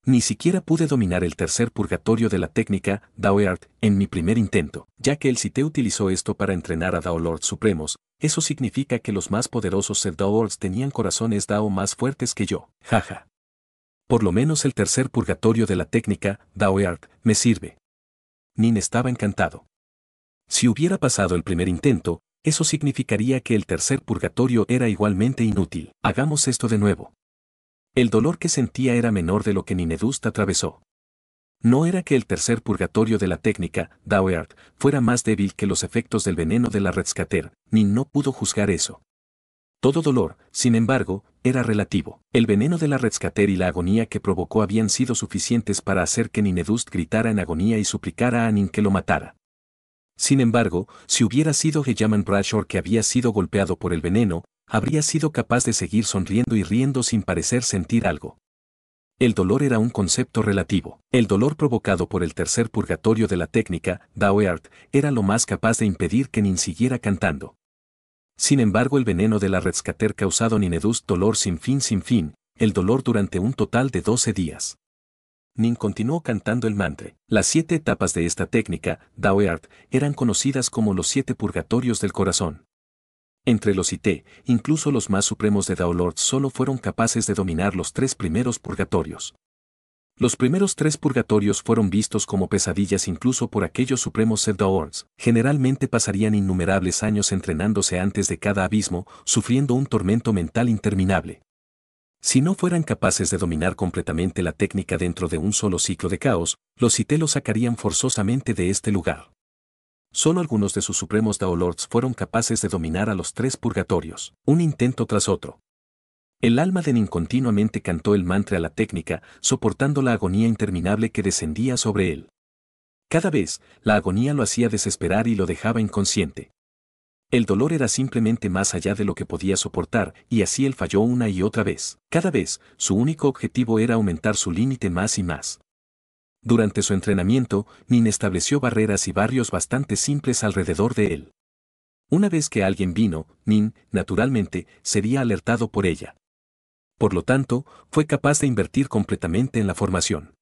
Ni siquiera pude dominar el tercer purgatorio de la técnica, Daoeart, en mi primer intento. Ya que el Sith utilizó esto para entrenar a Dao Lords supremos, eso significa que los más poderosos Sith Dao Lords tenían corazones Dao más fuertes que yo. Jaja. Por lo menos el tercer purgatorio de la técnica, Daoeart, me sirve. Nin estaba encantado. Si hubiera pasado el primer intento, eso significaría que el tercer purgatorio era igualmente inútil. Hagamos esto de nuevo. El dolor que sentía era menor de lo que Ninedust atravesó. No era que el tercer purgatorio de la técnica, Daoeart, fuera más débil que los efectos del veneno de la Redscatter, Nin no pudo juzgar eso. Todo dolor, sin embargo, era relativo. El veneno de la Redscatter y la agonía que provocó habían sido suficientes para hacer que Ninedust gritara en agonía y suplicara a Nin que lo matara. Sin embargo, si hubiera sido Heyaman Brashor que había sido golpeado por el veneno, habría sido capaz de seguir sonriendo y riendo sin parecer sentir algo. El dolor era un concepto relativo. El dolor provocado por el tercer purgatorio de la técnica, Daoeart, era lo más capaz de impedir que Nin siguiera cantando. Sin embargo, el veneno de la Redscatter causado Ninedust dolor sin fin, el dolor durante un total de 12 días. Nin continuó cantando el mantra. Las 7 etapas de esta técnica, Daoeart, eran conocidas como los 7 purgatorios del corazón. Entre los Sith, incluso los más supremos de Dao Lords solo fueron capaces de dominar los 3 primeros purgatorios. Los primeros 3 purgatorios fueron vistos como pesadillas incluso por aquellos supremos Sith Dao Lords. Generalmente pasarían innumerables años entrenándose antes de cada abismo, sufriendo un tormento mental interminable. Si no fueran capaces de dominar completamente la técnica dentro de un solo ciclo de caos, los Sith los sacarían forzosamente de este lugar. Solo algunos de sus supremos Dao Lords fueron capaces de dominar a los 3 purgatorios, un intento tras otro. El alma de Nin continuamente cantó el mantra a la técnica, soportando la agonía interminable que descendía sobre él. Cada vez, la agonía lo hacía desesperar y lo dejaba inconsciente. El dolor era simplemente más allá de lo que podía soportar, y así él falló una y otra vez. Cada vez, su único objetivo era aumentar su límite más y más. Durante su entrenamiento, Nin estableció barreras y barrios bastante simples alrededor de él. Una vez que alguien vino, Nin, naturalmente, sería alertado por ella. Por lo tanto, fue capaz de invertir completamente en la formación.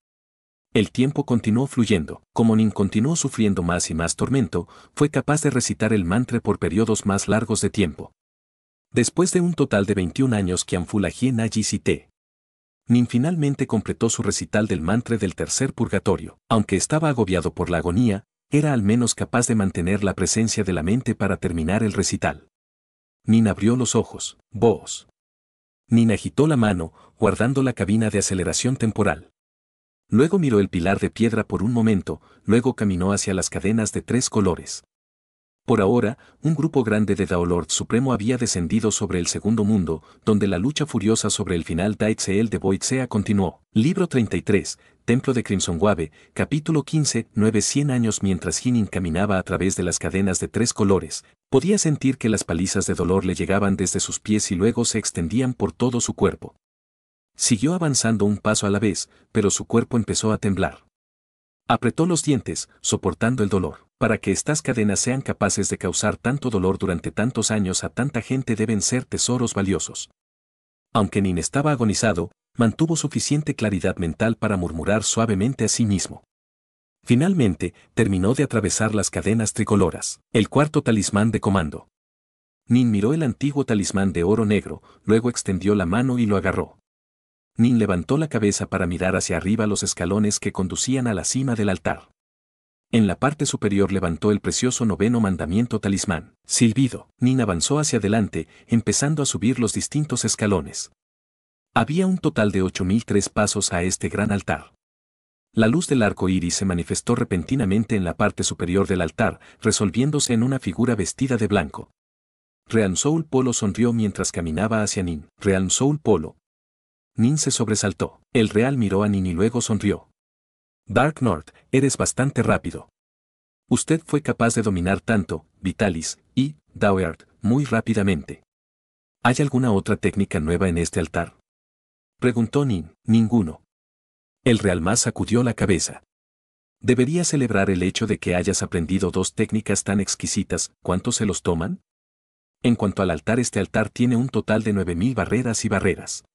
El tiempo continuó fluyendo. Como Nin continuó sufriendo más y más tormento, fue capaz de recitar el mantra por periodos más largos de tiempo. Después de un total de 21 años Qianfulajie Nayi Sith, Nin finalmente completó su recital del mantra del tercer purgatorio. Aunque estaba agobiado por la agonía, era al menos capaz de mantener la presencia de la mente para terminar el recital. Nin abrió los ojos. Vos. Nin agitó la mano, guardando la cabina de aceleración temporal. Luego miró el pilar de piedra por un momento, luego caminó hacia las cadenas de 3 colores. Por ahora, un grupo grande de Daolord Supremo había descendido sobre el segundo mundo, donde la lucha furiosa sobre el final d'Aetzel de Boitzea continuó. Libro 33, Templo de Crimson Wave, capítulo 15, 900 años. Mientras Hinin caminaba a través de las cadenas de 3 colores, podía sentir que las palizas de dolor le llegaban desde sus pies y luego se extendían por todo su cuerpo. Siguió avanzando un paso a la vez, pero su cuerpo empezó a temblar. Apretó los dientes, soportando el dolor. Para que estas cadenas sean capaces de causar tanto dolor durante tantos años a tanta gente deben ser tesoros valiosos. Aunque Nin estaba agonizado, mantuvo suficiente claridad mental para murmurar suavemente a sí mismo. Finalmente, terminó de atravesar las cadenas tricoloras. El cuarto talismán de comando. Nin miró el antiguo talismán de oro negro, luego extendió la mano y lo agarró. Nin levantó la cabeza para mirar hacia arriba los escalones que conducían a la cima del altar. En la parte superior levantó el precioso 9º mandamiento talismán. Silbido. Nin avanzó hacia adelante, empezando a subir los distintos escalones. Había un total de 8003 pasos a este gran altar. La luz del arco iris se manifestó repentinamente en la parte superior del altar, resolviéndose en una figura vestida de blanco. Rean Soul Polo sonrió mientras caminaba hacia Nin. Rean Soul Polo. Nin se sobresaltó. El Real miró a Nin y luego sonrió. Dark North, eres bastante rápido. Usted fue capaz de dominar tanto, Vitalis, y Daoeard, muy rápidamente. ¿Hay alguna otra técnica nueva en este altar? Preguntó Nin. Ninguno. El Real Más sacudió la cabeza. Debería celebrar el hecho de que hayas aprendido 2 técnicas tan exquisitas. ¿Cuántos se los toman? En cuanto al altar, este altar tiene un total de 9000 barreras y barreras.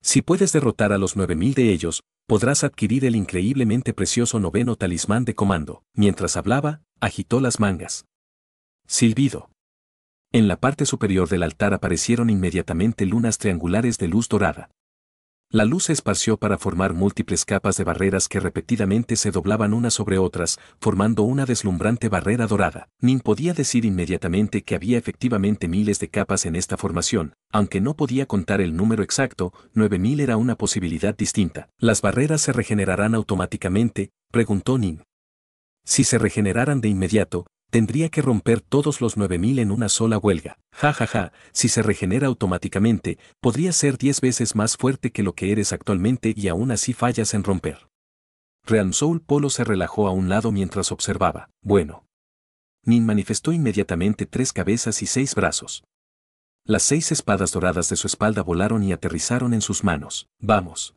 Si puedes derrotar a los 9000 de ellos, podrás adquirir el increíblemente precioso 9º talismán de comando. Mientras hablaba, agitó las mangas. Silbido. En la parte superior del altar aparecieron inmediatamente lunas triangulares de luz dorada. La luz se esparció para formar múltiples capas de barreras que repetidamente se doblaban unas sobre otras, formando una deslumbrante barrera dorada. Nin podía decir inmediatamente que había efectivamente miles de capas en esta formación, aunque no podía contar el número exacto. 9000 era una posibilidad distinta. ¿Las barreras se regenerarán automáticamente?, preguntó Nin. Si se regeneraran de inmediato, tendría que romper todos los 9000 en una sola huelga. Si se regenera automáticamente, podría ser 10 veces más fuerte que lo que eres actualmente y aún así fallas en romper. Rean Soul Polo se relajó a un lado mientras observaba. Bueno. Nin manifestó inmediatamente 3 cabezas y 6 brazos. Las 6 espadas doradas de su espalda volaron y aterrizaron en sus manos. Vamos.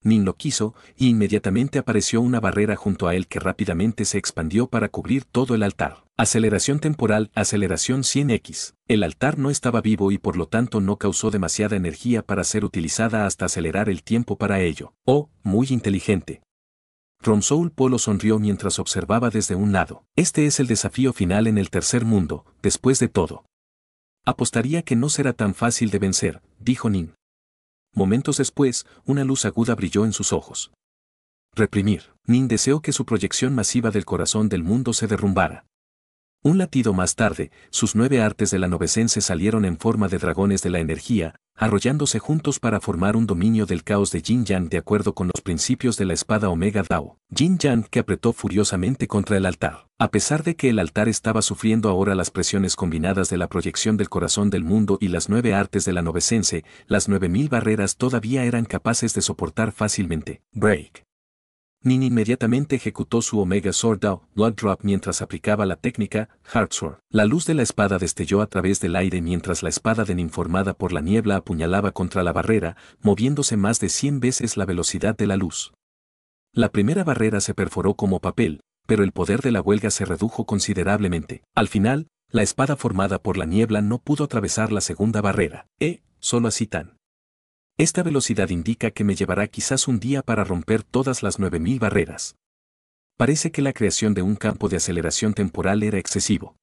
Nin lo quiso, y inmediatamente apareció una barrera junto a él que rápidamente se expandió para cubrir todo el altar. Aceleración temporal, aceleración 100x. El altar no estaba vivo y por lo tanto no causó demasiada energía para ser utilizada hasta acelerar el tiempo para ello. Oh, muy inteligente. Ron Soul Polo sonrió mientras observaba desde un lado. Este es el desafío final en el tercer mundo, después de todo. Apostaría que no será tan fácil de vencer, dijo Nin. Momentos después, una luz aguda brilló en sus ojos. Reprimir. Nin deseó que su proyección masiva del corazón del mundo se derrumbara. Un latido más tarde, sus 9 artes de la novecense salieron en forma de dragones de la energía, arrollándose juntos para formar un dominio del caos de Yin Yang de acuerdo con los principios de la espada Omega Dao. Yin Yang que apretó furiosamente contra el altar. A pesar de que el altar estaba sufriendo ahora las presiones combinadas de la proyección del corazón del mundo y las 9 artes de la novecense, las 9000 barreras todavía eran capaces de soportar fácilmente. Break. Nin inmediatamente ejecutó su Omega Sword Dao, Blood Drop mientras aplicaba la técnica Heart Sword. La luz de la espada destelló a través del aire mientras la espada de Nin formada por la niebla apuñalaba contra la barrera, moviéndose más de 100 veces la velocidad de la luz. La primera barrera se perforó como papel, pero el poder de la huelga se redujo considerablemente. Al final, la espada formada por la niebla no pudo atravesar la segunda barrera. Solo así tan. Esta velocidad indica que me llevará quizás un día para romper todas las 9000 barreras. Parece que la creación de un campo de aceleración temporal era excesivo.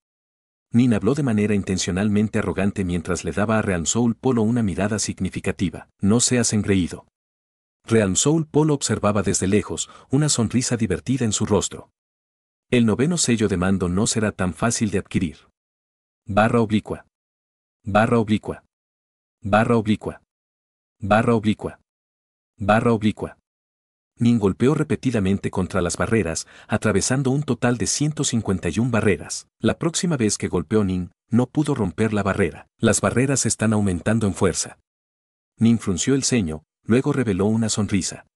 Nin habló de manera intencionalmente arrogante mientras le daba a Real Soul Polo una mirada significativa. No seas engreído. Real Soul Polo observaba desde lejos, una sonrisa divertida en su rostro. El noveno sello de mando no será tan fácil de adquirir. Barra oblicua. Barra oblicua. Barra oblicua. Barra oblicua. Barra oblicua. Nin golpeó repetidamente contra las barreras, atravesando un total de 151 barreras. La próxima vez que golpeó Nin, no pudo romper la barrera. Las barreras están aumentando en fuerza. Nin frunció el ceño, luego reveló una sonrisa.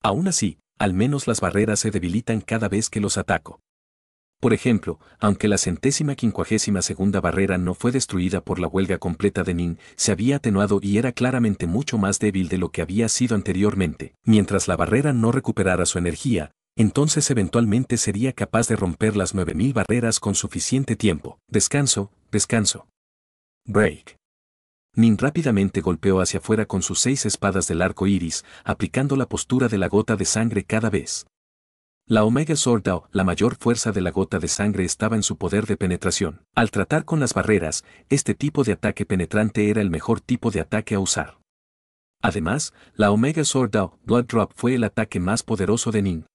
Aún así, al menos las barreras se debilitan cada vez que los ataco. Por ejemplo, aunque la 152ª barrera no fue destruida por la huelga completa de Nin, se había atenuado y era claramente mucho más débil de lo que había sido anteriormente. Mientras la barrera no recuperara su energía, entonces eventualmente sería capaz de romper las 9000 barreras con suficiente tiempo. Descanso, descanso. Break. Nin rápidamente golpeó hacia afuera con sus 6 espadas del arco iris, aplicando la postura de la gota de sangre cada vez. La Omega Sword Dao, la mayor fuerza de la gota de sangre estaba en su poder de penetración. Al tratar con las barreras, este tipo de ataque penetrante era el mejor tipo de ataque a usar. Además, la Omega Sword Dao, Blood Drop fue el ataque más poderoso de Nin.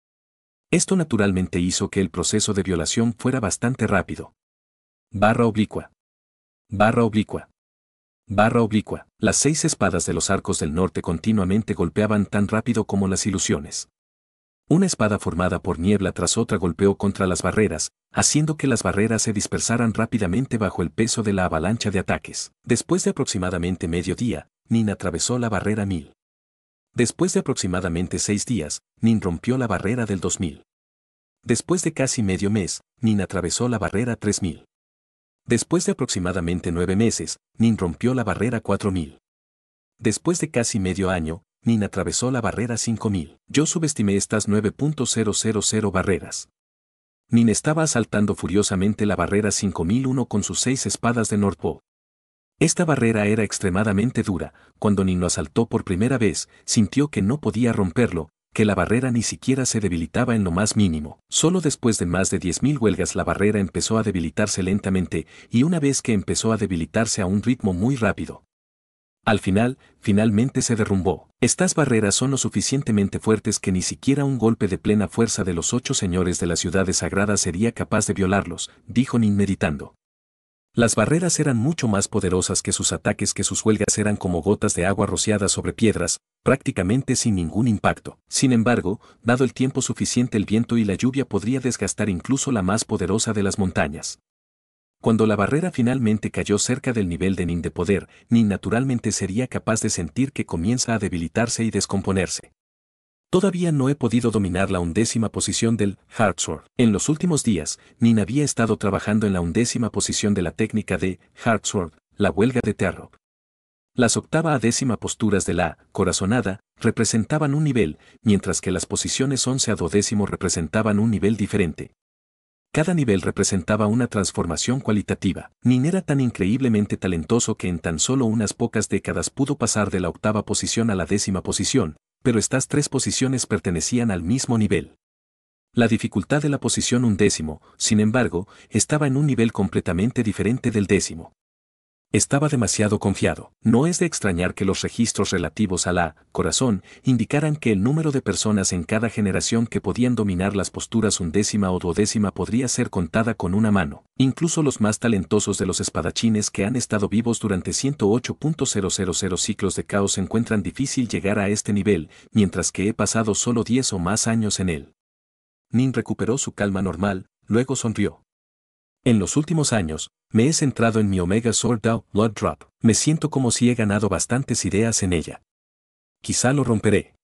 Esto naturalmente hizo que el proceso de violación fuera bastante rápido. Barra oblicua. Barra oblicua. Barra oblicua. Las 6 espadas de los arcos del norte continuamente golpeaban tan rápido como las ilusiones. Una espada formada por niebla tras otra golpeó contra las barreras, haciendo que las barreras se dispersaran rápidamente bajo el peso de la avalancha de ataques. Después de aproximadamente medio día, Nin atravesó la barrera 1000. Después de aproximadamente 6 días, Nin rompió la barrera del 2000. Después de casi medio mes, Nin atravesó la barrera 3000. Después de aproximadamente 9 meses, Nin rompió la barrera 4000. Después de casi medio año, Nin atravesó la barrera 5000. Yo subestimé estas 9.000 barreras. Nin estaba asaltando furiosamente la barrera 5001 con sus 6 espadas de North Pole. Esta barrera era extremadamente dura. Cuando Nin lo asaltó por primera vez, sintió que no podía romperlo, que la barrera ni siquiera se debilitaba en lo más mínimo. Solo después de más de 10.000 huelgas la barrera empezó a debilitarse lentamente, y una vez que empezó a debilitarse a un ritmo muy rápido. Al final, finalmente se derrumbó. Estas barreras son lo suficientemente fuertes que ni siquiera un golpe de plena fuerza de los 8 señores de las ciudades sagradas sería capaz de violarlos, dijo Nin meditando. Las barreras eran mucho más poderosas que sus ataques, que sus huelgas eran como gotas de agua rociadas sobre piedras, prácticamente sin ningún impacto. Sin embargo, dado el tiempo suficiente, el viento y la lluvia podría desgastar incluso la más poderosa de las montañas. Cuando la barrera finalmente cayó cerca del nivel de Nin de poder, Nin naturalmente sería capaz de sentir que comienza a debilitarse y descomponerse. Todavía no he podido dominar la 11ª posición del Heartsword. En los últimos días, Nin había estado trabajando en la 11ª posición de la técnica de Heartsword, la huelga de Terror. Las 8ª a 10ª posturas de la corazonada representaban un nivel, mientras que las posiciones 11 a 12º representaban un nivel diferente. Cada nivel representaba una transformación cualitativa. Nin era tan increíblemente talentoso que en tan solo unas pocas décadas pudo pasar de la 8ª posición a la 10ª posición, pero estas 3 posiciones pertenecían al mismo nivel. La dificultad de la posición 11º, sin embargo, estaba en un nivel completamente diferente del 10º. Estaba demasiado confiado. No es de extrañar que los registros relativos a la corazón indicaran que el número de personas en cada generación que podían dominar las posturas 11ª o 12ª podría ser contada con una mano. Incluso los más talentosos de los espadachines que han estado vivos durante 108.000 ciclos de caos encuentran difícil llegar a este nivel, mientras que he pasado solo 10 o más años en él. Nin recuperó su calma normal, luego sonrió. En los últimos años, me he centrado en mi Omega Sword Dao, Blood Drop. Me siento como si he ganado bastantes ideas en ella. Quizá lo romperé.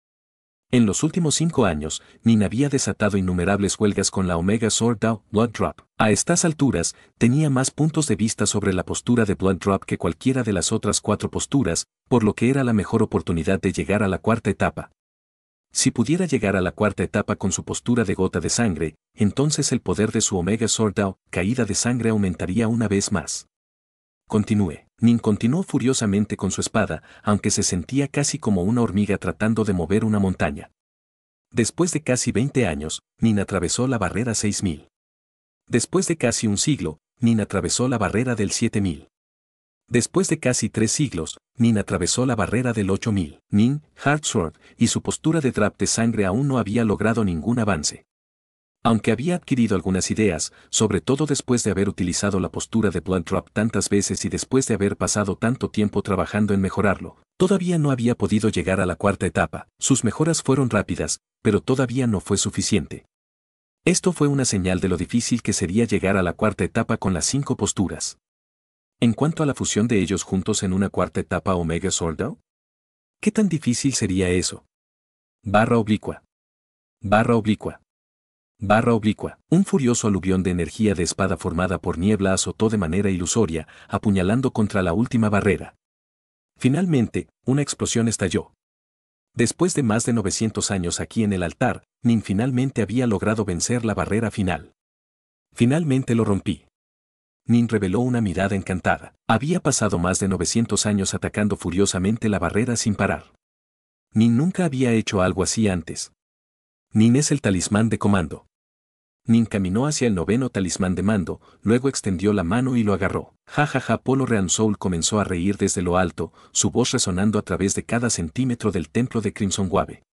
En los últimos 5 años, Nin había desatado innumerables huelgas con la Omega Sword Dao, Blood Drop. A estas alturas, tenía más puntos de vista sobre la postura de Blood Drop que cualquiera de las otras 4 posturas, por lo que era la mejor oportunidad de llegar a la 4ª etapa. Si pudiera llegar a la 4ª etapa con su postura de gota de sangre, entonces el poder de su Omega Sword Dao, caída de sangre, aumentaría una vez más. Continúe. Nin continuó furiosamente con su espada, aunque se sentía casi como una hormiga tratando de mover una montaña. Después de casi 20 años, Nin atravesó la barrera 6000. Después de casi un siglo, Nin atravesó la barrera del 7000. Después de casi 3 siglos, Nin atravesó la barrera del 8000. Nin, Heartsword, y su postura de drap de sangre aún no había logrado ningún avance. Aunque había adquirido algunas ideas, sobre todo después de haber utilizado la postura de Blood Drop tantas veces y después de haber pasado tanto tiempo trabajando en mejorarlo, todavía no había podido llegar a la cuarta etapa. Sus mejoras fueron rápidas, pero todavía no fue suficiente. Esto fue una señal de lo difícil que sería llegar a la cuarta etapa con las 5 posturas. En cuanto a la fusión de ellos juntos en una cuarta etapa Omega Sword, ¿qué tan difícil sería eso? Barra oblicua. Barra oblicua. Barra oblicua. Un furioso aluvión de energía de espada formada por niebla azotó de manera ilusoria, apuñalando contra la última barrera. Finalmente, una explosión estalló. Después de más de 900 años aquí en el altar, Nin finalmente había logrado vencer la barrera final. Finalmente lo rompí. Nin reveló una mirada encantada. Había pasado más de 900 años atacando furiosamente la barrera sin parar. Nin nunca había hecho algo así antes. Nin es el talismán de comando. Nin caminó hacia el 9º talismán de mando, luego extendió la mano y lo agarró. Ja ja ja. Polo Reansoul comenzó a reír desde lo alto, su voz resonando a través de cada centímetro del templo de Crimson Wave.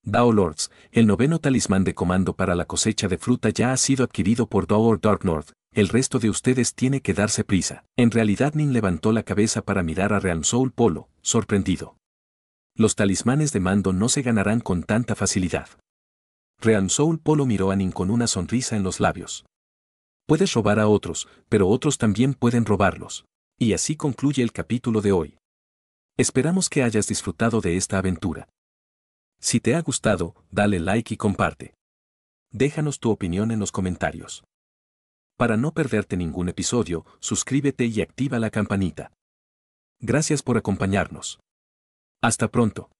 Dao Lords, el 9º talismán de comando para la cosecha de fruta ya ha sido adquirido por Daor Dark North. El resto de ustedes tiene que darse prisa. En realidad Nin levantó la cabeza para mirar a Reansoul Polo, sorprendido. Los talismanes de mando no se ganarán con tanta facilidad. Reansoul Polo miró a Nin con una sonrisa en los labios. Puedes robar a otros, pero otros también pueden robarlos. Y así concluye el capítulo de hoy. Esperamos que hayas disfrutado de esta aventura. Si te ha gustado, dale like y comparte. Déjanos tu opinión en los comentarios. Para no perderte ningún episodio, suscríbete y activa la campanita. Gracias por acompañarnos. Hasta pronto.